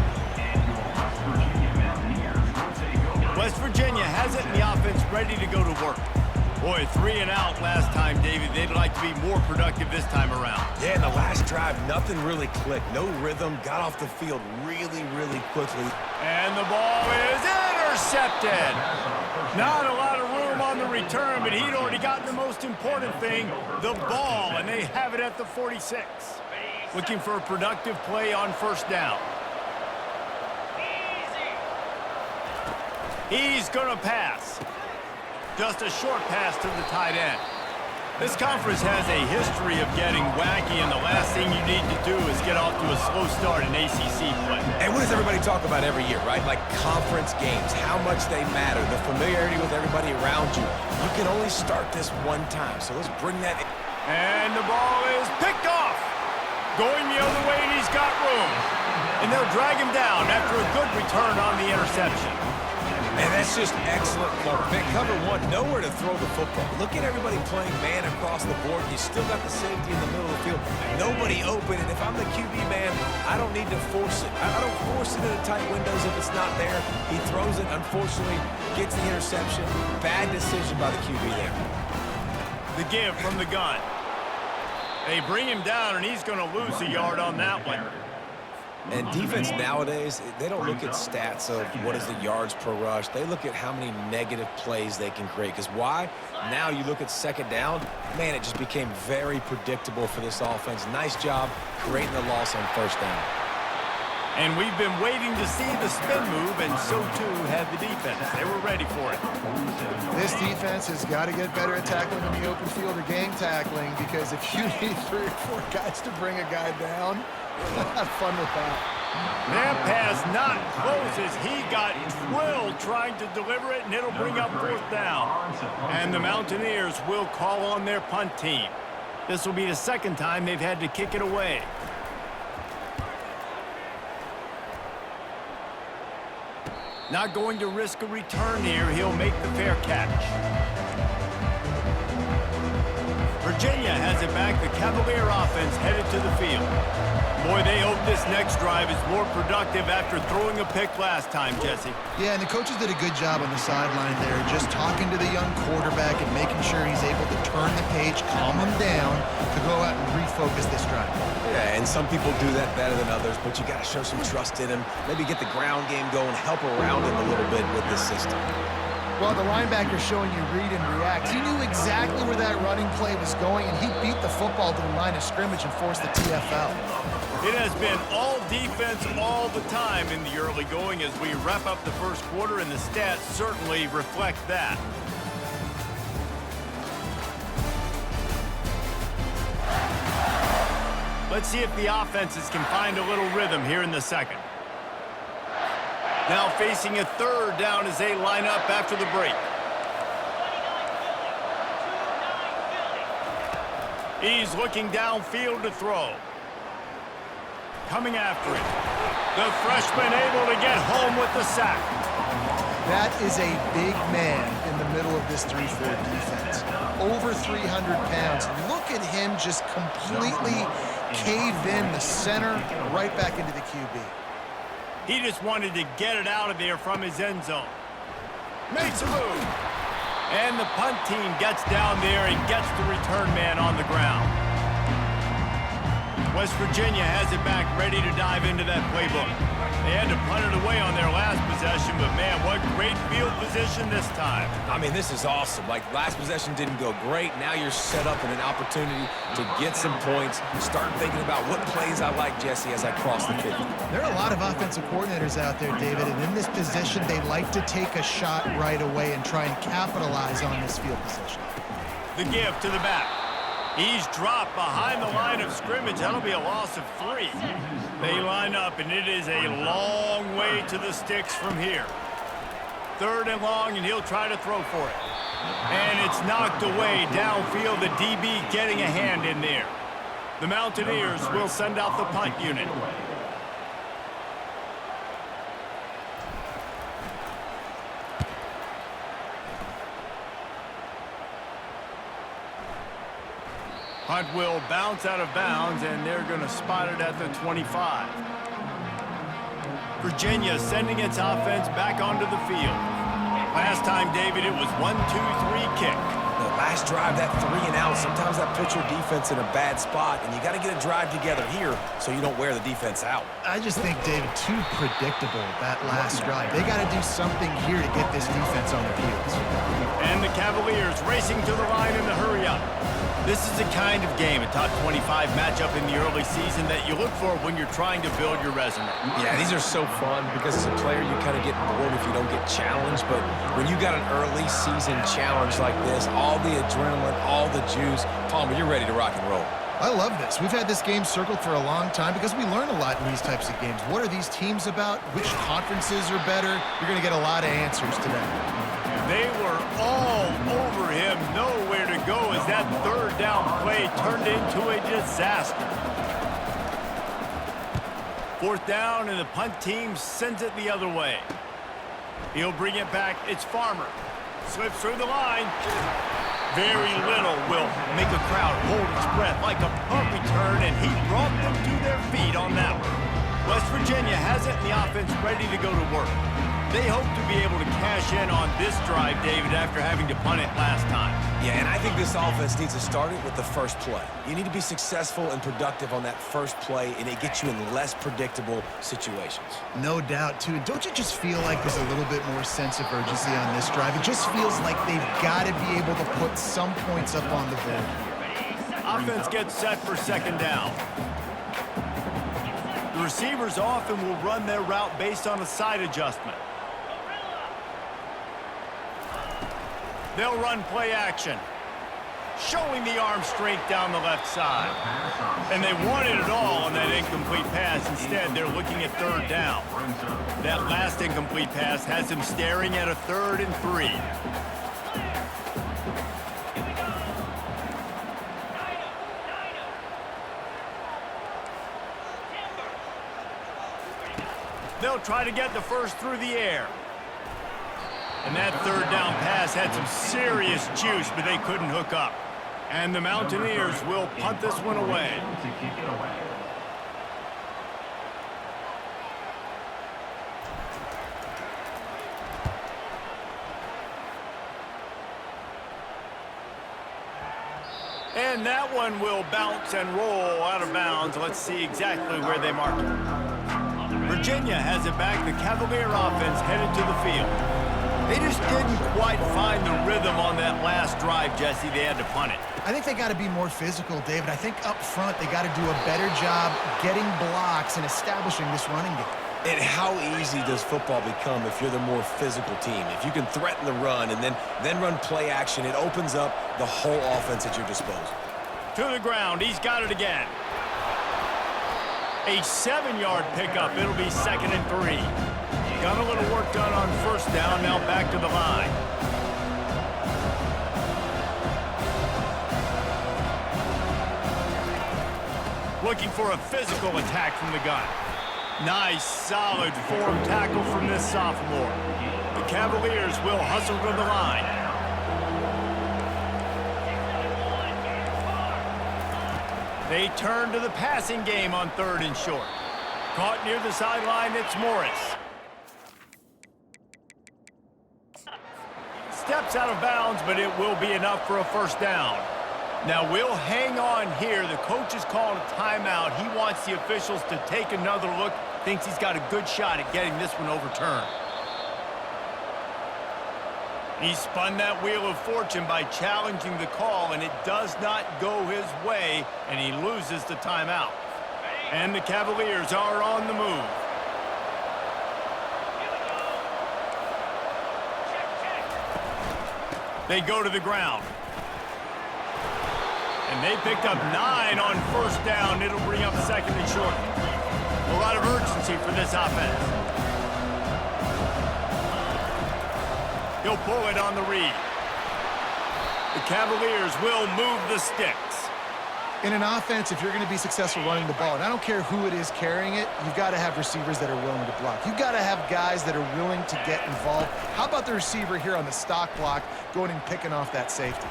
West Virginia has it in the offense ready to go to work. Boy, 3-and-out last time, David. They'd like to be more productive this time around. Yeah, in the last drive, nothing really clicked. No rhythm. Got off the field really, really quickly. And the ball is intercepted. Not a lot of room on the return, but he'd already gotten the most important thing, the ball, and they have it at the 46. Looking for a productive play on 1st down. He's going to pass. Just a short pass to the tight end. This conference has a history of getting wacky, and the last thing you need to do is get off to a slow start in ACC play. And what does everybody talk about every year, right? Like conference games, how much they matter, the familiarity with everybody around you. You can only start this one time, so let's bring that in. And the ball is picked off. Going the other way, and he's got room. And they'll drag him down after a good return on the interception. And that's just excellent cover. Man, cover one, nowhere to throw the football. Look at everybody playing man across the board. You still got the safety in the middle of the field. Nobody open, and if I'm the QB man, I don't need to force it. I don't force it into tight windows if it's not there. He throws it, unfortunately, gets the interception. Bad decision by the QB there. The give from the gun. They bring him down, and he's going to lose a yard on that one. And defense nowadays, they don't look at stats of what is the yards per rush. They look at how many negative plays they can create. Because why? Now you look at 2nd down, man, it just became very predictable for this offense. Nice job creating the loss on 1st down. And we've been waiting to see the spin move, and so too had the defense. They were ready for it. This defense has got to get better at tackling in the open field or gang tackling, because if you need 3 or 4 guys to bring a guy down, have fun with that. That pass not close as he got drilled trying to deliver it, and it'll bring up 4th down. And the Mountaineers will call on their punt team. This will be the 2nd time they've had to kick it away. Not going to risk a return here. He'll make the fair catch. Virginia has it back. The Cavalier offense headed to the field. Boy, they hope this next drive is more productive after throwing a pick last time, Jesse. Yeah, and the coaches did a good job on the sideline there, just talking to the young quarterback and making sure he's able to turn the page, calm him down, to go out and refocus this drive. Yeah, and some people do that better than others, but you got to show some trust in him. Maybe get the ground game going, help around him a little bit with this system. Well, the linebacker showing you read and react. He knew exactly where that running play was going, and he beat the football to the line of scrimmage and forced the TFL. It has been all defense all the time in the early going as we wrap up the 1st quarter, and the stats certainly reflect that. Let's see if the offenses can find a little rhythm here in the 2nd. Now facing a 3rd down as they line up after the break. He's looking downfield to throw. Coming after it. The freshman able to get home with the sack. That is a big man in the middle of this 3-4 defense. Over 300 pounds. Look at him just completely cave in the center, right back into the QB. He just wanted to get it out of there from his end zone. Makes a move. And the punt team gets down there and gets the return man on the ground. West Virginia has it back, ready to dive into that playbook. They had to punt it away on their last possession, but man, what great field position this time. I mean, this is awesome. Like, last possession didn't go great. Now you're set up in an opportunity to get some points. Start thinking about what plays I like, Jesse, as I cross the 50. There are a lot of offensive coordinators out there, David, and in this position, they like to take a shot right away and try and capitalize on this field position. The give to the back. He's dropped behind the line of scrimmage. That'll be a loss of 3. They line up, and it is a long way to the sticks from here. 3rd and long, and he'll try to throw for it. And it's knocked away downfield. The DB getting a hand in there. The Mountaineers will send out the punt unit. Punt will bounce out of bounds, and they're going to spot it at the 25. Virginia sending its offense back onto the field. Last time, David, it was 1-2-3 kick. The last drive, that 3 and out, sometimes that puts your defense in a bad spot, and you got to get a drive together here so you don't wear the defense out. I just think, David, too predictable, that last drive. They got to do something here to get this defense on their heels. And the Cavaliers racing to the line in the hurry-up. This is the kind of game, a top 25 matchup in the early season, that you look for when you're trying to build your resume. Yeah, these are so fun because as a player, you kind of get bored if you don't get challenged. But when you got an early season challenge like this, all the adrenaline, all the juice, Palmer, you're ready to rock and roll. I love this. We've had this game circled for a long time because we learn a lot in these types of games. What are these teams about? Which conferences are better? You're going to get a lot of answers today. They were all over him, nowhere to go as that 3rd down play turned into a disaster. 4th down, and the punt team sends it the other way. He'll bring it back. It's Farmer. Slips through the line. Very little will make a crowd hold its breath like a punt return, and he brought them to their feet on that one. West Virginia has it, and the offense ready to go to work. They hope to be able to cash in on this drive, David, after having to punt it last time. Yeah, and I think this offense needs to start it with the first play. You need to be successful and productive on that first play, and it gets you in less predictable situations. No doubt, too. And don't you just feel like there's a little bit more sense of urgency on this drive? It just feels like they've got to be able to put some points up on the board here. Offense gets set for 2nd down. The receivers often will run their route based on a side adjustment. They'll run play action, showing the arm strength down the left side. And they wanted it all on that incomplete pass. Instead, they're looking at 3rd down. That last incomplete pass has him staring at a 3rd and 3. They'll try to get the first through the air. And that 3rd down pass had some serious juice, but they couldn't hook up. And the Mountaineers will punt this one away. To kick it away. And that one will bounce and roll out of bounds. Let's see exactly where they mark it. Virginia has it back. The Cavalier offense headed to the field. They just didn't quite find the rhythm on that last drive, Jesse. They had to punt it. I think they got to be more physical, David. I think up front they got to do a better job getting blocks and establishing this running game. And how easy does football become if you're the more physical team? If you can threaten the run and then run play action, it opens up the whole offense at your disposal. To the ground. He's got it again. A 7-yard pickup. It'll be 2nd and 3. Got a little work done on 1st down. Now back to the line. Looking for a physical attack from the gun. Nice, solid form tackle from this sophomore. The Cavaliers will hustle to the line. They turn to the passing game on 3rd and short. Caught near the sideline, it's Morris. Steps out of bounds, but it will be enough for a first down. Now we'll hang on here. The coach is calling a timeout. He wants the officials to take another look. Thinks he's got a good shot at getting this one overturned. He spun that wheel of fortune by challenging the call, and it does not go his way, and he loses the timeout. And the Cavaliers are on the move. They go to the ground. And they picked up 9 on first down. It'll bring up second and short. A lot of urgency for this offense. He'll pull it on the read. The Cavaliers will move the sticks. In an offense, if you're going to be successful running the ball, and I don't care who it is carrying it, you've got to have receivers that are willing to block. You've got to have guys that are willing to get involved. How about the receiver here on the stock block going and picking off that safety?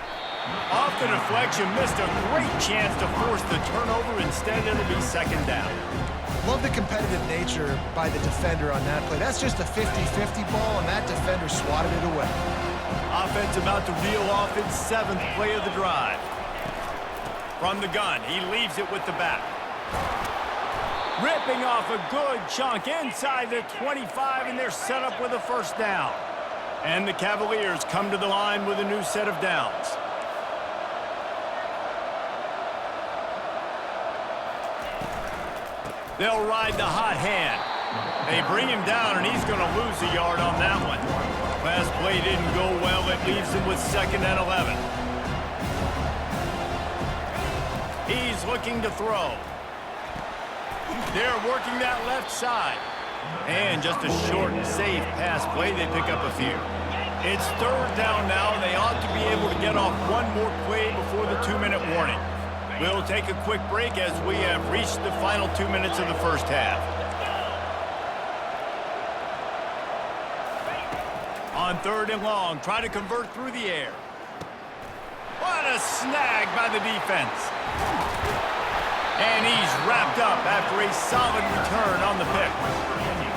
Off the deflection, missed a great chance to force the turnover. Instead, it'll be second down. Love the competitive nature by the defender on that play. That's just a 50-50 ball, and that defender swatted it away. Offense about to reel off its 7th play of the drive. From the gun, he leaves it with the back. Ripping off a good chunk inside the 25, and they're set up with a first down. And the Cavaliers come to the line with a new set of downs. They'll ride the hot hand. They bring him down, and he's going to lose a yard on that one. Last play didn't go well. It leaves him with 2nd and 11. He's looking to throw. They're working that left side. And just a short and safe pass play. They pick up a few. It's 3rd down now. They ought to be able to get off one more play before the 2-minute warning. We'll take a quick break as we have reached the final 2 minutes of the first half. On 3rd and long, try to convert through the air. What a snag by the defense. And he's wrapped up after a solid return on the pick.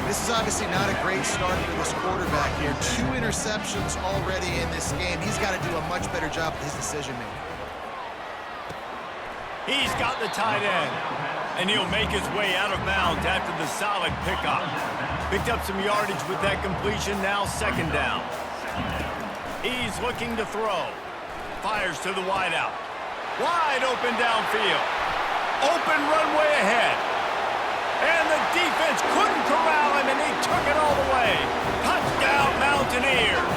This is obviously not a great start for this quarterback here. 2 interceptions already in this game. He's got to do a much better job with his decision-making. He's got the tight end, and he'll make his way out of bounds after the solid pickup. Picked up some yardage with that completion, now 2nd down. He's looking to throw. Fires to the wideout. Wide open downfield. Open runway ahead. And the defense couldn't corral him, and he took it all the way. Touchdown, Mountaineers.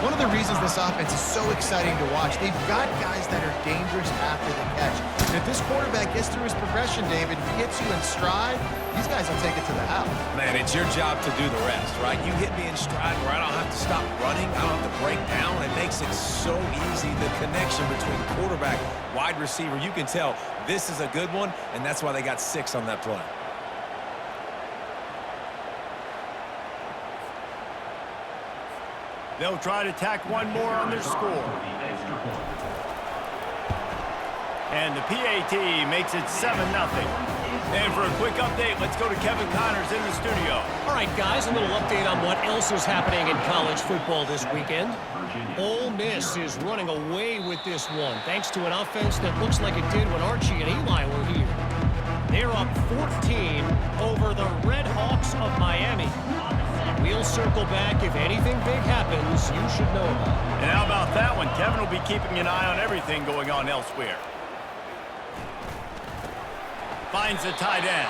One of the reasons this offense is so exciting to watch, they've got guys that are dangerous after the catch. And if this quarterback gets through his progression, David, hits you in stride, these guys will take it to the house. Man, it's your job to do the rest, right? You hit me in stride where I don't have to stop running. I don't have to break down. It makes it so easy. The connection between quarterback, wide receiver, you can tell this is a good one, and that's why they got 6 on that play. They'll try to tack one more on their score. And the PAT makes it 7-0. And for a quick update, let's go to Kevin Connors in the studio. All right, guys, a little update on what else is happening in college football this weekend. Ole Miss is running away with this one, thanks to an offense that looks like it did when Archie and Eli were here. They're up 14 over the Red Hawks of Miami. We'll circle back. If anything big happens, you should know about it. And how about that one? Kevin will be keeping an eye on everything going on elsewhere. Finds the tight end.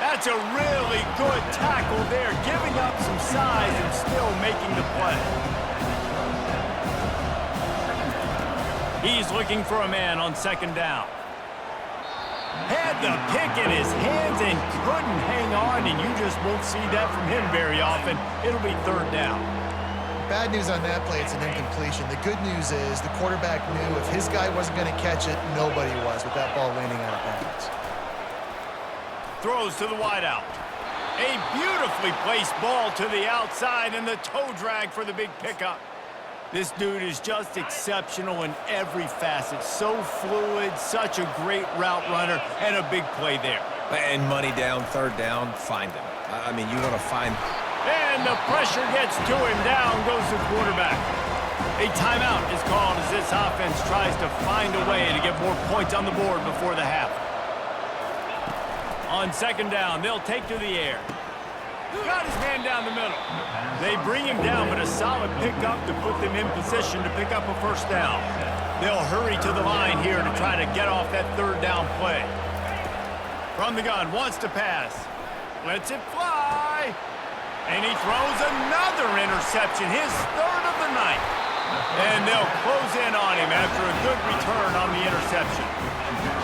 That's a really good tackle there, giving up some size and still making the play. He's looking for a man on 2nd down. Had the pick in his hands and couldn't hang on, and you just won't see that from him very often. It'll be 3rd down. Bad news on that play, it's an incompletion. The good news is the quarterback knew if his guy wasn't going to catch it, nobody was with that ball landing out of bounds. Throws to the wideout. A beautifully placed ball to the outside, and the toe drag for the big pickup. This dude is just exceptional in every facet. So fluid, such a great route runner, and a big play there. And money down, third down, find him. I mean, you want to find... And the pressure gets to him. Down goes the quarterback. A timeout is called as this offense tries to find a way to get more points on the board before the half. On second down, they'll take to the air. Got his man down the middle. They bring him down, but a solid pickup to put them in position to pick up a first down. They'll hurry to the line here to try to get off that third down play. From the gun, wants to pass. Lets it fly. And he throws another interception, his third of the night. And they'll close in on him after a good return on the interception.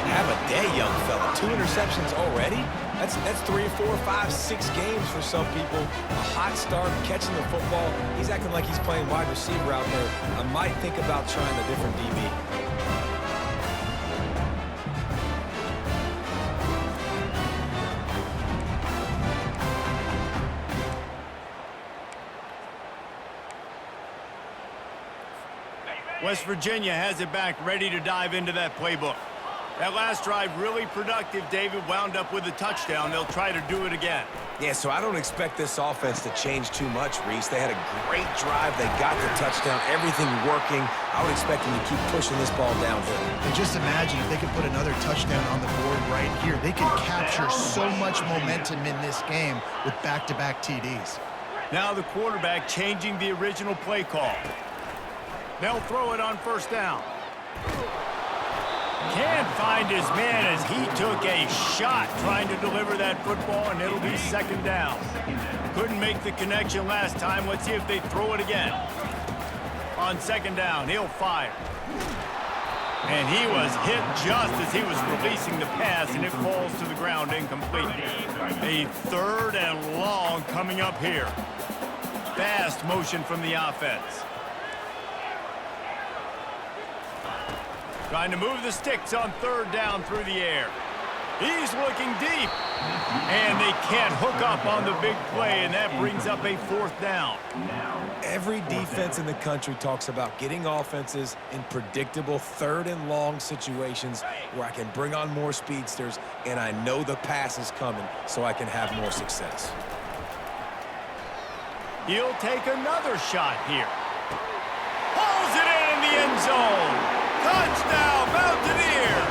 Have a day, young fella. 2 interceptions already? That's 3, 4, 5, 6 games for some people. A hot start, catching the football. He's acting like he's playing wide receiver out there. I might think about trying a different DB. West Virginia has it back, ready to dive into that playbook. That last drive really productive. David wound up with a touchdown. They'll try to do it again. Yeah, so I don't expect this offense to change too much, Reese. They had a great drive. They got the touchdown, everything working. I would expect them to keep pushing this ball downhill. And just imagine if they could put another touchdown on the board right here. They could capture so much momentum in this game with back-to-back TDs. Now the quarterback changing the original play call. They'll throw it on first down. Can't find his man as he took a shot trying to deliver that football, and it'll be second down. Couldn't make the connection last time. Let's see if they throw it again. On second down, he'll fire. And he was hit just as he was releasing the pass, and it falls to the ground incomplete. A third and long coming up here. Fast motion from the offense. Trying to move the sticks on third down through the air. He's looking deep. And they can't hook up on the big play, and that brings up a fourth down. Every defense in the country talks about getting offenses in predictable third and long situations where I can bring on more speedsters and I know the pass is coming so I can have more success. He'll take another shot here. Pulls it in the end zone. Touchdown, Mountaineers!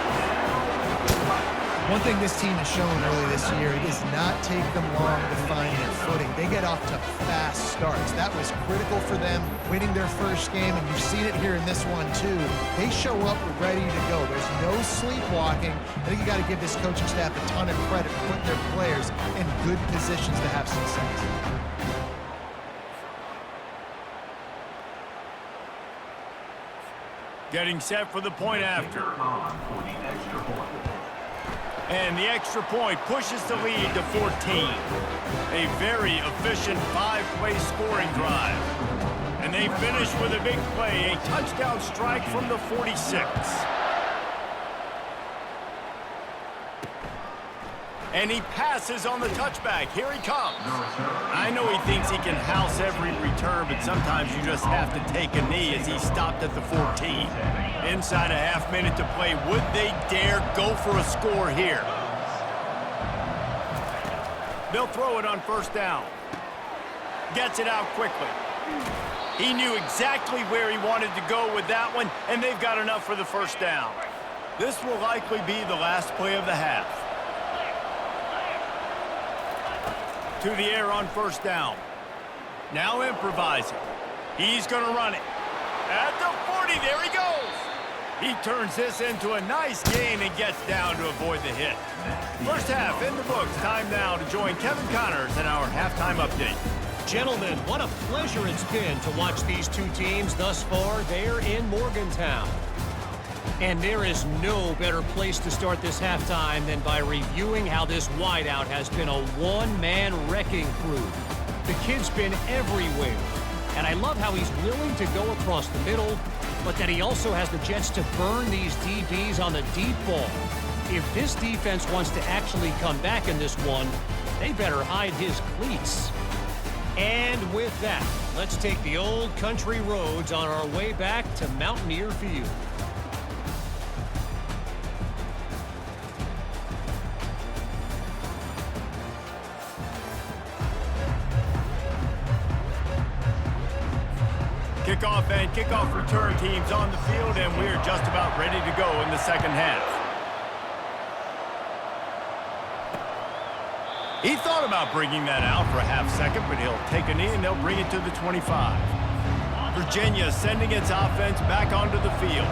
One thing this team has shown early this year, it does not take them long to find their footing. They get off to fast starts. That was critical for them, winning their first game, and you've seen it here in this one, too. They show up ready to go. There's no sleepwalking. I think you got to give this coaching staff a ton of credit for putting their players in good positions to have success. Getting set for the point after. And the extra point pushes the lead to 14. A very efficient 5-play scoring drive. And they finish with a big play, a touchdown strike from the 46. And he passes on the touchback. Here he comes. I know he thinks he can house every return, but sometimes you just have to take a knee as he stopped at the 14. Inside a half minute to play. Would they dare go for a score here? They'll throw it on first down. Gets it out quickly. He knew exactly where he wanted to go with that one, and they've got enough for the first down. This will likely be the last play of the half. To the air on first down. Now improvising. He's going to run it. At the 40, there he goes. He turns this into a nice gain and gets down to avoid the hit. First half in the books. Time now to join Kevin Connors in our halftime update. Gentlemen, what a pleasure it's been to watch these two teams thus far there in Morgantown. And there is no better place to start this halftime than by reviewing how this wideout has been a one-man wrecking crew. The kid's been everywhere, and I love how he's willing to go across the middle, but that he also has the jets to burn these DBs on the deep ball. If this defense wants to actually come back in this one, they better hide his cleats. And with that, let's take the old country roads on our way back to Mountaineer Field. kickoff and kickoff return teams on the field, and we're just about ready to go in the second half. He thought about bringing that out for a half second, but he'll take a knee and they'll bring it to the 25. Virginia sending its offense back onto the field.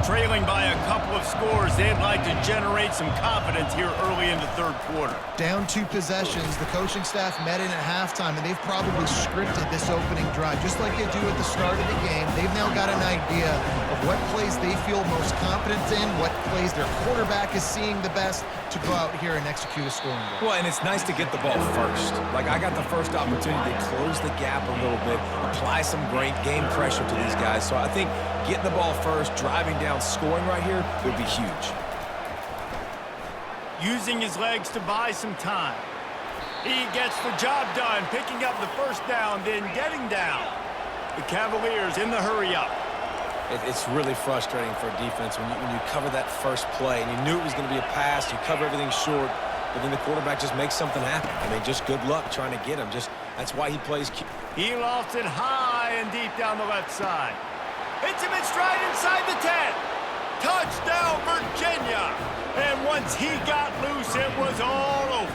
Trailing by a couple of scores, they'd like to generate some confidence here early in the third quarter. Down 2 possessions, the coaching staff met in at halftime, and they've probably scripted this opening drive. Just like they do at the start of the game, they've now got an idea of what plays they feel most confident in, what plays their quarterback is seeing the best to go out here and execute a scoring drive. Well, and it's nice to get the ball first. Like, I got the first opportunity to close the gap a little bit, apply some great game pressure to these guys. So I think getting the ball first, driving down, scoring right here would be huge. Using his legs to buy some time. He gets the job done, picking up the first down, then getting down. The Cavaliers in the hurry-up. It's really frustrating for a defense when you cover that first play, and you knew it was going to be a pass, you cover everything short, but then the quarterback just makes something happen. I mean, just good luck trying to get him. That's why he plays. He lofts it high and deep down the left side. Hits him in stride inside the 10. Touchdown, Virginia! And once he got loose, it was all over.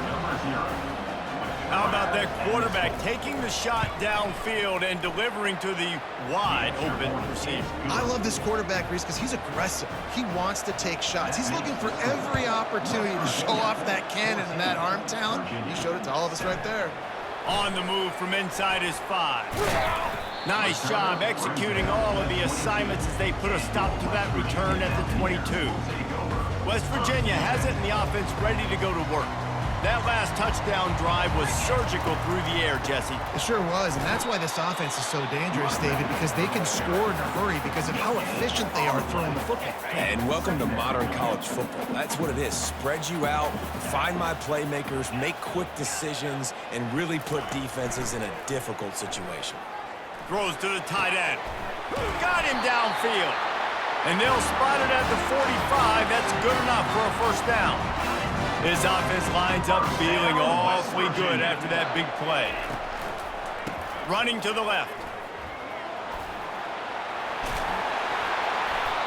How about that quarterback taking the shot downfield and delivering to the wide-open receiver? I love this quarterback, Reese, because he's aggressive. He wants to take shots. He's looking for every opportunity to show off that cannon and that arm talent. He showed it to all of us right there. On the move from inside his 5. Nice job executing all of the assignments as they put a stop to that return at the 22. West Virginia has it in the offense ready to go to work. That last touchdown drive was surgical through the air, Jesse. It sure was, and that's why this offense is so dangerous, David, because they can score in a hurry because of how efficient they are throwing the football. And welcome to modern college football. That's what it is. Spread you out, find my playmakers, make quick decisions, and really put defenses in a difficult situation. Throws to the tight end. Got him downfield. And they'll spot it at the 45. That's good enough for a first down. His offense lines up feeling awfully good after that big play. Running to the left.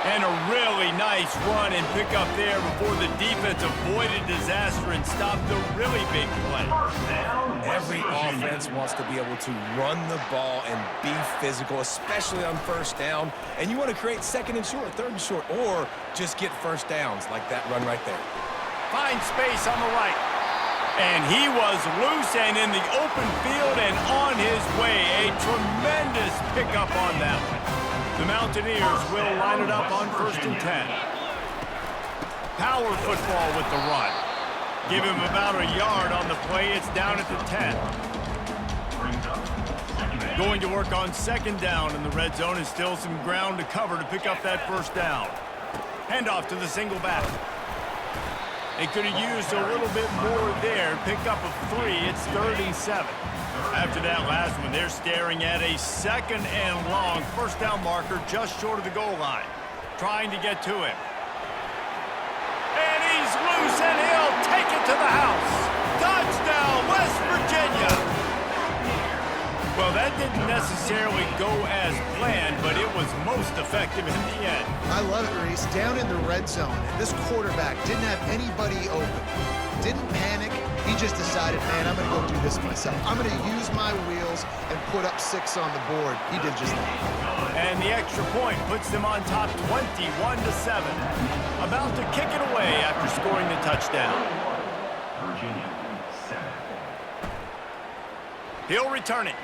And a really nice run and pick up there before the defense avoided disaster and stopped the really big play. Every offense wants to be able to run the ball and be physical, especially on first down. And you want to create second and short, third and short, or just get first downs like that run right there. Finds space on the right. And he was loose and in the open field and on his way. A tremendous pickup on that one. The Mountaineers will line it up on 1st and 10. Power football with the run. Give him about a yard on the play. It's down at the 10. Going to work on 2nd down in the red zone and still some ground to cover to pick up that first down. Handoff to the single back. They could have used a little bit more there. Pick up a 3. It's 3rd and 7. After that last one, they're staring at a 2nd and long first down marker just short of the goal line. Trying to get to him. And he's loose, and he'll take it to the house. Touchdown, West Virginia. Well, that didn't necessarily go as planned, but it was most effective in the end. I love it, Reese. Down in the red zone, this quarterback didn't have anybody open. Didn't panic. He just decided, man, I'm going to go do this myself. I'm going to use my wheels and put up 6 on the board. He did just that. And the extra point puts them on top 21-7. About to kick it away after scoring the touchdown. Virginia, 7. He'll return it.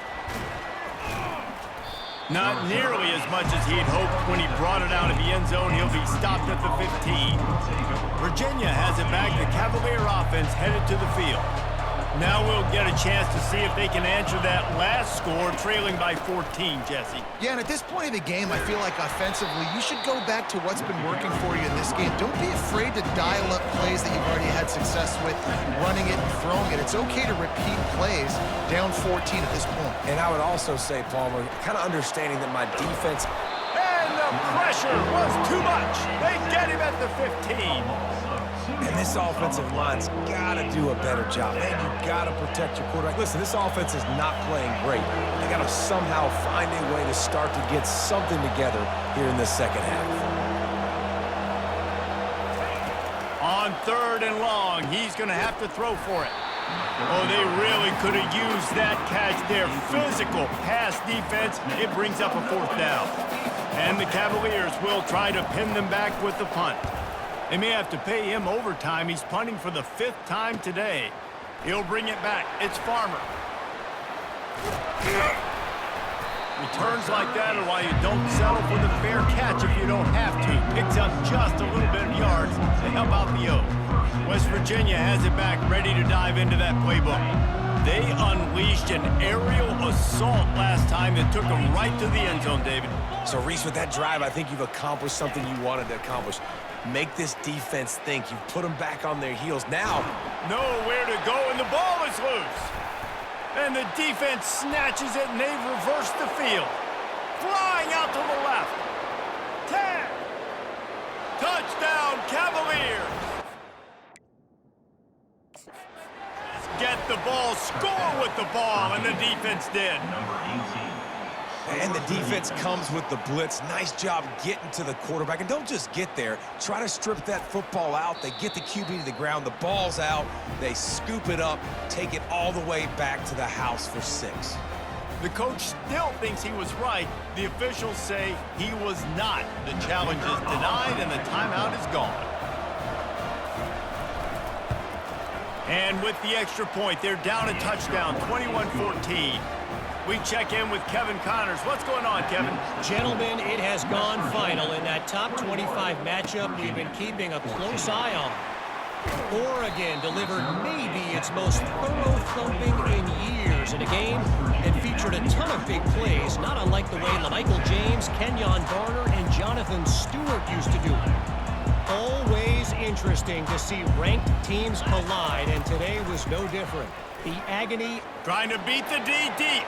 Not nearly as much as he'd hoped when he brought it out of the end zone. He'll be stopped at the 15. Virginia has it back. The Cavalier offense headed to the field. Now we'll get a chance to see if they can answer that last score, trailing by 14, Jesse. Yeah, and at this point of the game, I feel like offensively, you should go back to what's been working for you in this game. Don't be afraid to dial up plays that you've already had success with, running it and throwing it. It's okay to repeat plays down 14 at this point. And I would also say, Palmer, kind of understanding that my defense... And the pressure was too much. They get him at the 15. And this offensive line's got to do a better job. Man, you got to protect your quarterback. Listen, this offense is not playing great. They got to somehow find a way to start to get something together here in the second half. On 3rd and long, he's going to have to throw for it. Oh, they really could have used that catch there. Physical pass defense. It brings up a 4th down. And the Cavaliers will try to pin them back with the punt. They may have to pay him overtime. He's punting for the 5th time today. He'll bring it back. It's Farmer. Returns like that are why you don't settle for the fair catch if you don't have to. Picks up just a little bit of yards to help out the O. West Virginia has it back, ready to dive into that playbook. They unleashed an aerial assault last time that took them right to the end zone, David. So, Reese, with that drive, I think you've accomplished something you wanted to accomplish. Make this defense think. You've put them back on their heels. Now, nowhere to go, and the ball is loose. And the defense snatches it, and they've reversed the field. Flying out to the left. 10. Touchdown, Cavaliers. Get the ball, score with the ball, and the defense did. Number 18. and the defense comes with the blitz. Nice job getting to the quarterback. And don't just get there. Try to strip that football out. They get the QB to the ground. The ball's out. They scoop it up, take it all the way back to the house for 6. The coach still thinks he was right. The officials say he was not. The challenge is denied, and the timeout is gone. And with the extra point, they're down a touchdown, 21-14. We check in with Kevin Connors. What's going on, Kevin? Gentlemen, it has gone final in that top 25 matchup we've been keeping a close eye on. Oregon delivered maybe its most thorough thumping in years in a game that featured a ton of big plays, not unlike the way LaMichael James, Kenyon Garner, and Jonathan Stewart used to do it. Always interesting to see ranked teams collide, and today was no different. The agony. Trying to beat the D deep.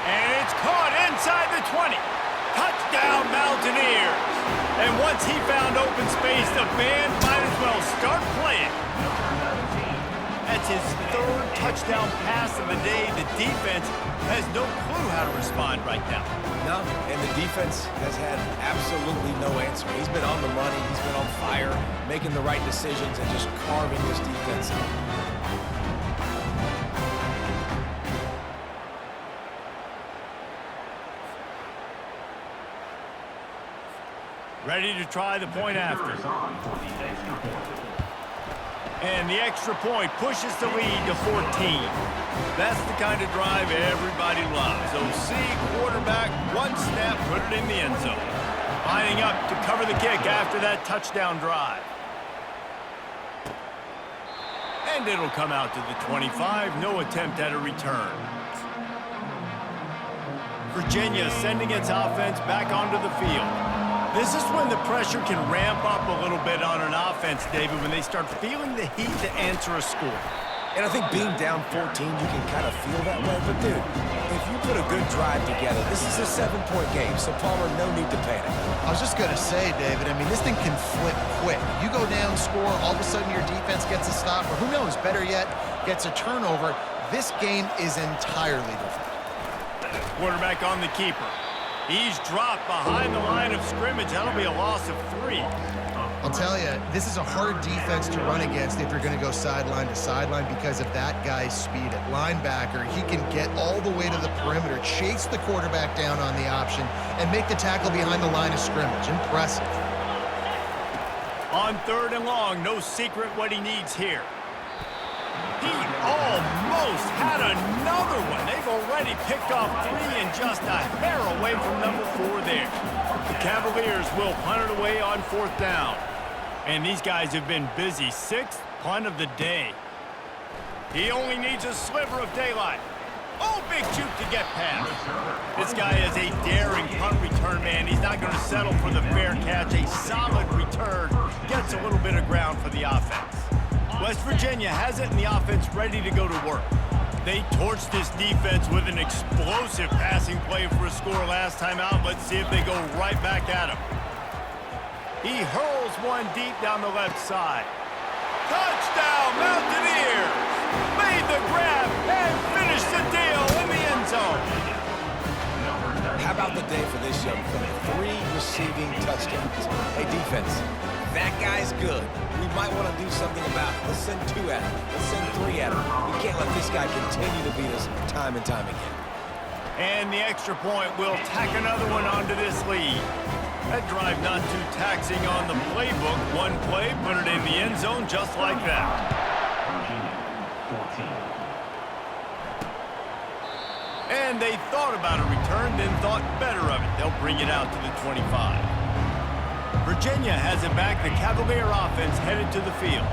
And it's caught inside the 20. Touchdown, Mountaineers. And once he found open space, the band might as well start playing. That's his 3rd touchdown pass of the day. The defense has no clue how to respond right now. No, and the defense has had absolutely no answer. He's been on the money. He's been on fire, making the right decisions and just carving this defense up. Ready to try the point after. And the extra point pushes the lead to 14. That's the kind of drive everybody loves. OC, quarterback, one snap, put it in the end zone. Lining up to cover the kick after that touchdown drive. And it'll come out to the 25. No attempt at a return. Virginia sending its offense back onto the field. This is when the pressure can ramp up a little bit on an offense, David, when they start feeling the heat to answer a score. And I think being down 14, you can kind of feel that way. But, dude, if you put a good drive together, this is a 7-point game, so, Palmer, no need to panic. I was just going to say, David, I mean, this thing can flip quick. You go down, score, all of a sudden your defense gets a stop, or who knows, better yet, gets a turnover. This game is entirely different. Quarterback on the keeper. He's dropped behind the line of scrimmage. That'll be a loss of 3. I'll tell you, this is a hard defense to run against if you're going to go sideline to sideline because of that guy's speed. At linebacker, he can get all the way to the perimeter, chase the quarterback down on the option, and make the tackle behind the line of scrimmage. Impressive. On 3rd and long, no secret what he needs here. He almost had another one. They've already picked off 3 and just a hair away from number 4 there. The Cavaliers will punt it away on 4th down. And these guys have been busy. 6th punt of the day. He only needs a sliver of daylight. Oh, big juke to get past. This guy is a daring punt return man. He's not going to settle for the fair catch. A solid return. Gets a little bit of ground for the offense. West Virginia has it, and the offense ready to go to work. They torched this defense with an explosive passing play for a score last time out. Let's see if they go right back at him. He hurls one deep down the left side. Touchdown, Mountaineers! Made the grab and finished the deal in the end zone. How about the day for this young fella? 3 receiving touchdowns. Hey, defense, that guy's good. We might want to do something about it. Let's send 2 at him. Let's send 3 at him. We can't let this guy continue to beat us time and time again. And the extra point will tack another one onto this lead. That drive not too taxing on the playbook. One play, put it in the end zone just like that. Virginia, 14. And they thought about a return, then thought better of it. They'll bring it out to the 25. Virginia has it back. The Cavalier offense headed to the field.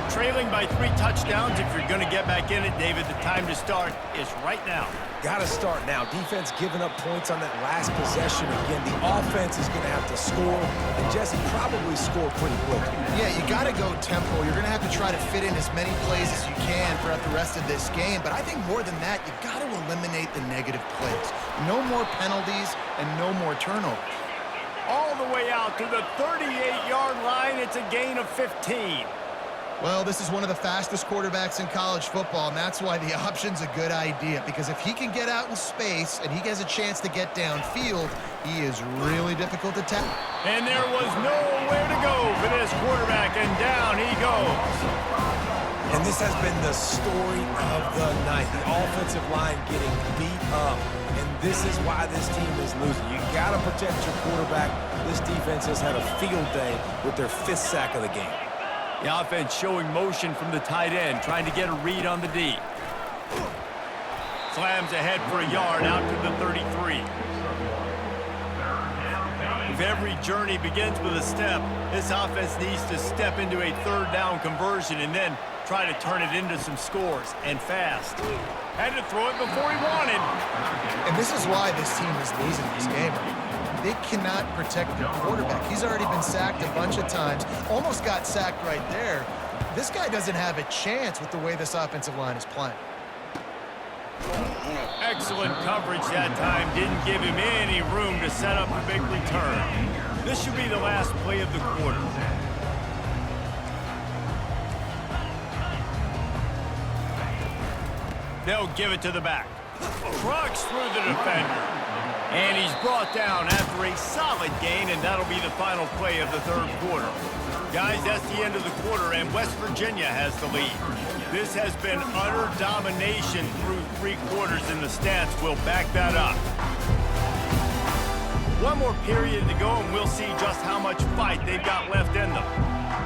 Trailing by 3 touchdowns. If you're going to get back in it, David, the time to start is right now. Got to start now. Defense giving up points on that last possession. Again, the offense is going to have to score, and Jesse probably score pretty quickly. Yeah, you got to go tempo. You're going to have to try to fit in as many plays as you can throughout the rest of this game. But I think more than that, you've got to eliminate the negative plays. No more penalties and no more turnovers. All the way out to the 38-yard line. It's a gain of 15. Well, this is one of the fastest quarterbacks in college football, and that's why the option's a good idea. Because if he can get out in space and he has a chance to get downfield, he is really difficult to tackle. And there was nowhere to go for this quarterback, and down he goes. And this has been the story of the night. The offensive line getting beat up. And this is why this team is losing. You got to protect your quarterback. This defense has had a field day with their 5th sack of the game. The offense showing motion from the tight end, trying to get a read on the D. Slams ahead for a yard out to the 33. If every journey begins with a step, this offense needs to step into a 3rd down conversion and then try to turn it into some scores, and fast. Had to throw it before he wanted. And this is why this team is losing this game. They cannot protect their quarterback. He's already been sacked a bunch of times. Almost got sacked right there. This guy doesn't have a chance with the way this offensive line is playing. Excellent coverage that time. Didn't give him any room to set up a big return. This should be the last play of the quarter. They'll give it to the back. Trucks through the defender. And he's brought down after a solid gain, and that'll be the final play of the 3rd quarter. Guys, that's the end of the quarter, and West Virginia has the lead. This has been utter domination through 3 quarters, and the stats will back that up. One more period to go, and we'll see just how much fight they've got left in them.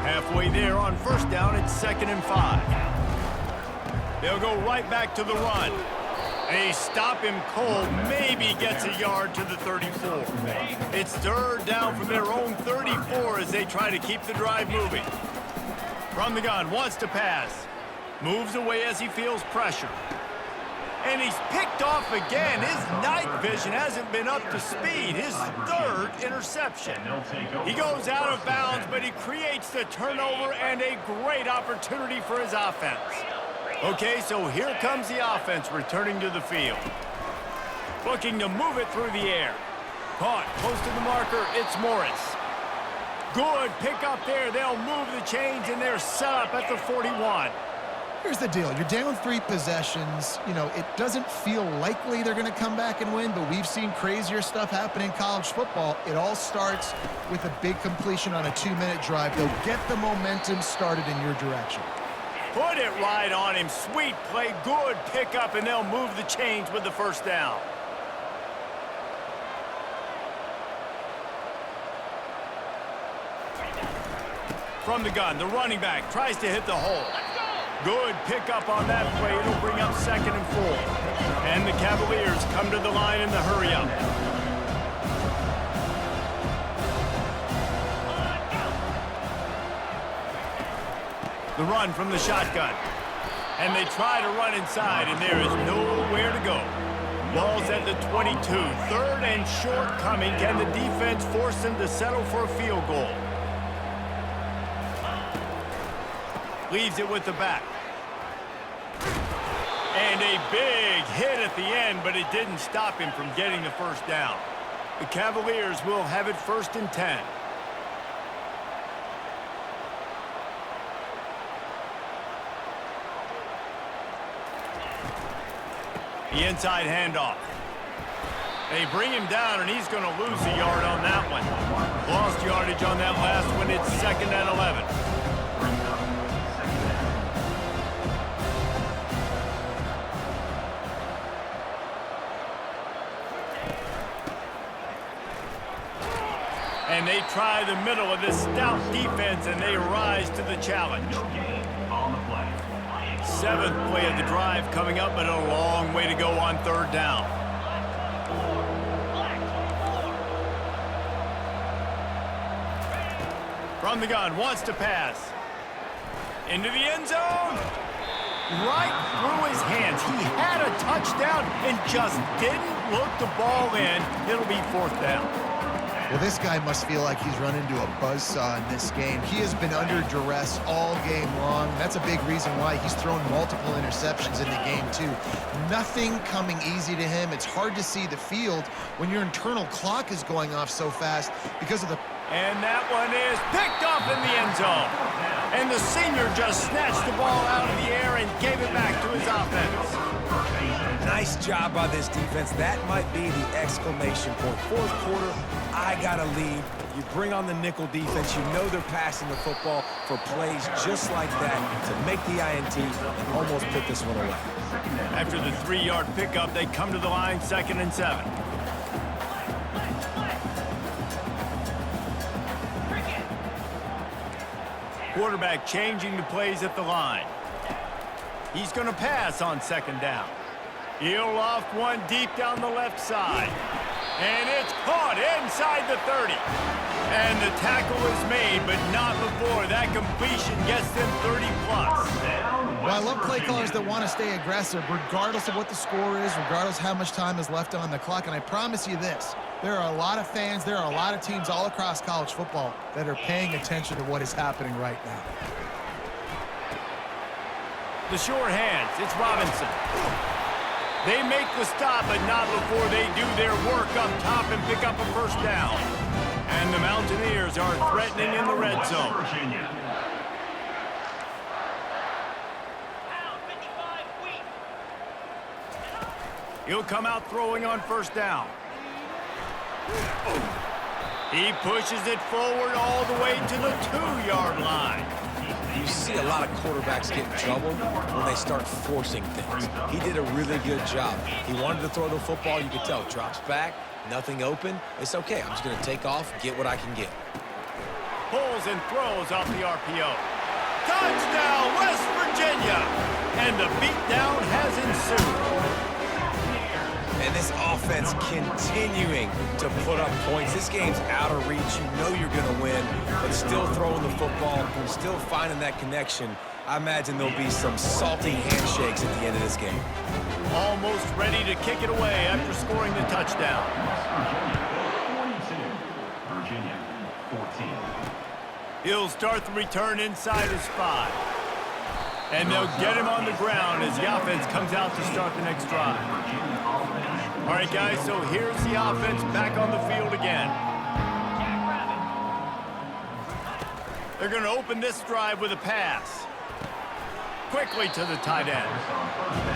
Halfway there on 1st down, it's 2nd and 5. They'll go right back to the run. They stop him cold, maybe gets a yard to the 34. It's 3rd down from their own 34 as they try to keep the drive moving. From the gun, wants to pass. Moves away as he feels pressure. And he's picked off again. His night vision hasn't been up to speed. His 3rd interception. He goes out of bounds, but he creates the turnover and a great opportunity for his offense. Okay, so here comes the offense returning to the field. Looking to move it through the air. Caught close to the marker, it's Morris. Good pick up there. They'll move the chains, and they're set up at the 41. Here's the deal. You're down 3 possessions. You know, it doesn't feel likely they're going to come back and win, but we've seen crazier stuff happen in college football. It all starts with a big completion on a 2-minute drive. They'll get the momentum started in your direction. Put it right on him. Sweet play. Good pickup, and they'll move the chains with the 1st down. From the gun, the running back tries to hit the hole. Good pickup on that play. It'll bring up 2nd and 4. And the Cavaliers come to the line in the hurry-up. The run from the shotgun. And they try to run inside, and there is nowhere to go. Ball's at the 22. 3rd and short coming. Can the defense force them to settle for a field goal? Leaves it with the back. And a big hit at the end, but it didn't stop him from getting the 1st down. The Cavaliers will have it 1st and 10. The inside handoff. They bring him down, and he's going to lose a yard on that one. Lost yardage on that last one. It's 2nd and 11. And they try the middle of this stout defense, and they rise to the challenge. 7th play of the drive coming up, but a long way to go on 3rd down. From the gun, wants to pass. Into the end zone. Right through his hands. He had a touchdown and just didn't look the ball in. It'll be 4th down. Well, this guy must feel like he's run into a buzzsaw in this game. He has been under duress all game long. That's a big reason why he's thrown multiple interceptions in the game, too. Nothing coming easy to him. It's hard to see the field when your internal clock is going off so fast because of the... And that one is picked up in the end zone. And the senior just snatched the ball out of the air and gave it back to his offense. Nice job by this defense. That might be the exclamation point. 4th quarter, I got to lead. You bring on the nickel defense. You know they're passing the football for plays just like that to make the INT and almost put this one away. After the 3-yard pickup, they come to the line, 2nd and 7. Quarterback changing the plays at the line. He's going to pass on 2nd down. He'll loft one deep down the left side. And it's caught inside the 30. And the tackle is made, but not before that completion gets them 30-plus. Well, I love play callers that want to stay aggressive, regardless of what the score is, regardless how much time is left on the clock. And I promise you this, there are a lot of fans, there are a lot of teams all across college football that are paying attention to what is happening right now. The short hands, it's Robinson. They make the stop, but not before they do their work up top and pick up a 1st down. And the Mountaineers are threatening in the red zone. He'll come out throwing on 1st down. He pushes it forward all the way to the 2-yard line. You see a lot of quarterbacks get in trouble when they start forcing things. He did a really good job. He wanted to throw the football. You could tell. Drops back, nothing open. It's okay. I'm just going to take off, get what I can get. Pulls and throws off the RPO. Touchdown, West Virginia! And the beatdown has ensued. And this offense continuing to put up points. This game's out of reach. You know you're going to win, but still throwing the football, still finding that connection. I imagine there'll be some salty handshakes at the end of this game. Almost ready to kick it away after scoring the touchdown. Virginia, 14. He'll start the return inside his 5. And they'll get him on the ground as the offense comes out to start the next drive. All right, guys, so here's the offense back on the field again. They're going to open this drive with a pass. Quickly to the tight end.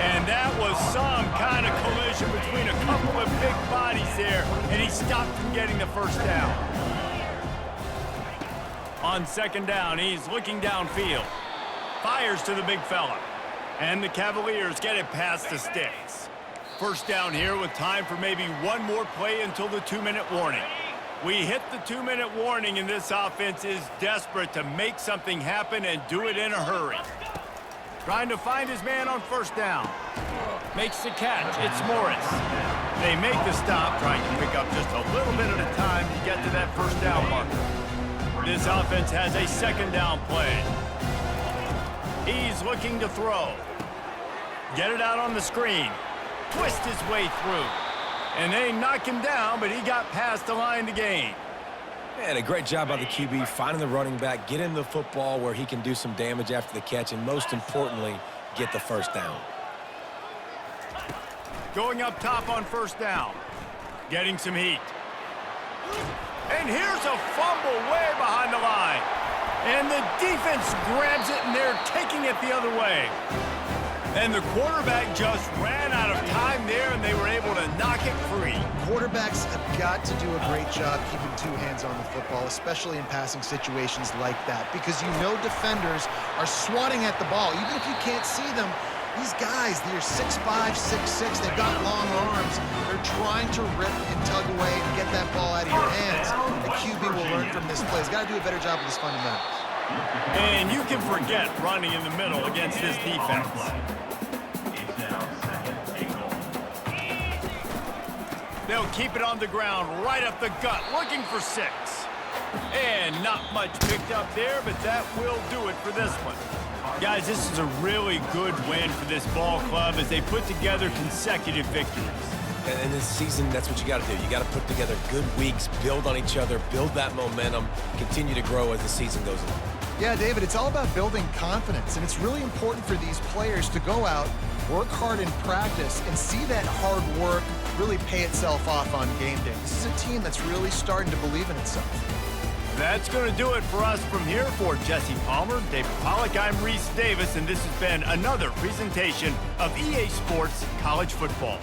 And that was some kind of collision between a couple of big bodies there, and he stopped from getting the 1st down. On 2nd down, he's looking downfield. Fires to the big fella. And the Cavaliers get it past the sticks. 1st down here with time for maybe one more play until the 2-minute warning. We hit the 2-minute warning, and this offense is desperate to make something happen and do it in a hurry. Trying to find his man on 1st down. Makes the catch. It's Morris. They make the stop, trying to pick up just a little bit at a time to get to that 1st down marker. This offense has a 2nd down play. He's looking to throw. Get it out on the screen. Twist his way through. And they knock him down, but he got past the line to gain. Man, a great job by the QB, finding the running back, get him the football where he can do some damage after the catch, and most importantly, get the 1st down. Going up top on 1st down. Getting some heat. And here's a fumble way behind the line. And the defense grabs it, and they're taking it the other way. And the quarterback just ran out of time there, and they were able to knock it free. Quarterbacks have got to do a great job keeping two hands on the football, especially in passing situations like that, because you know defenders are swatting at the ball. Even if you can't see them, these guys, they're 6'5", 6'6", they've got long arms. They're trying to rip and tug away and get that ball out of your hands. The QB will learn from this play. He's got to do a better job with his fundamentals. And you can forget running in the middle against this defense. They'll keep it on the ground, right up the gut, looking for 6. And not much picked up there, but that will do it for this one. Guys, this is a really good win for this ball club as they put together consecutive victories. And this season, that's what you got to do. You got to put together good weeks, build on each other, build that momentum, continue to grow as the season goes on. Yeah, David, it's all about building confidence, and it's really important for these players to go out, work hard in practice, and see that hard work really pay itself off on game day. This is a team that's really starting to believe in itself. That's going to do it for us from here. For Jesse Palmer, David Pollack, I'm Reese Davis, and this has been another presentation of EA Sports College Football.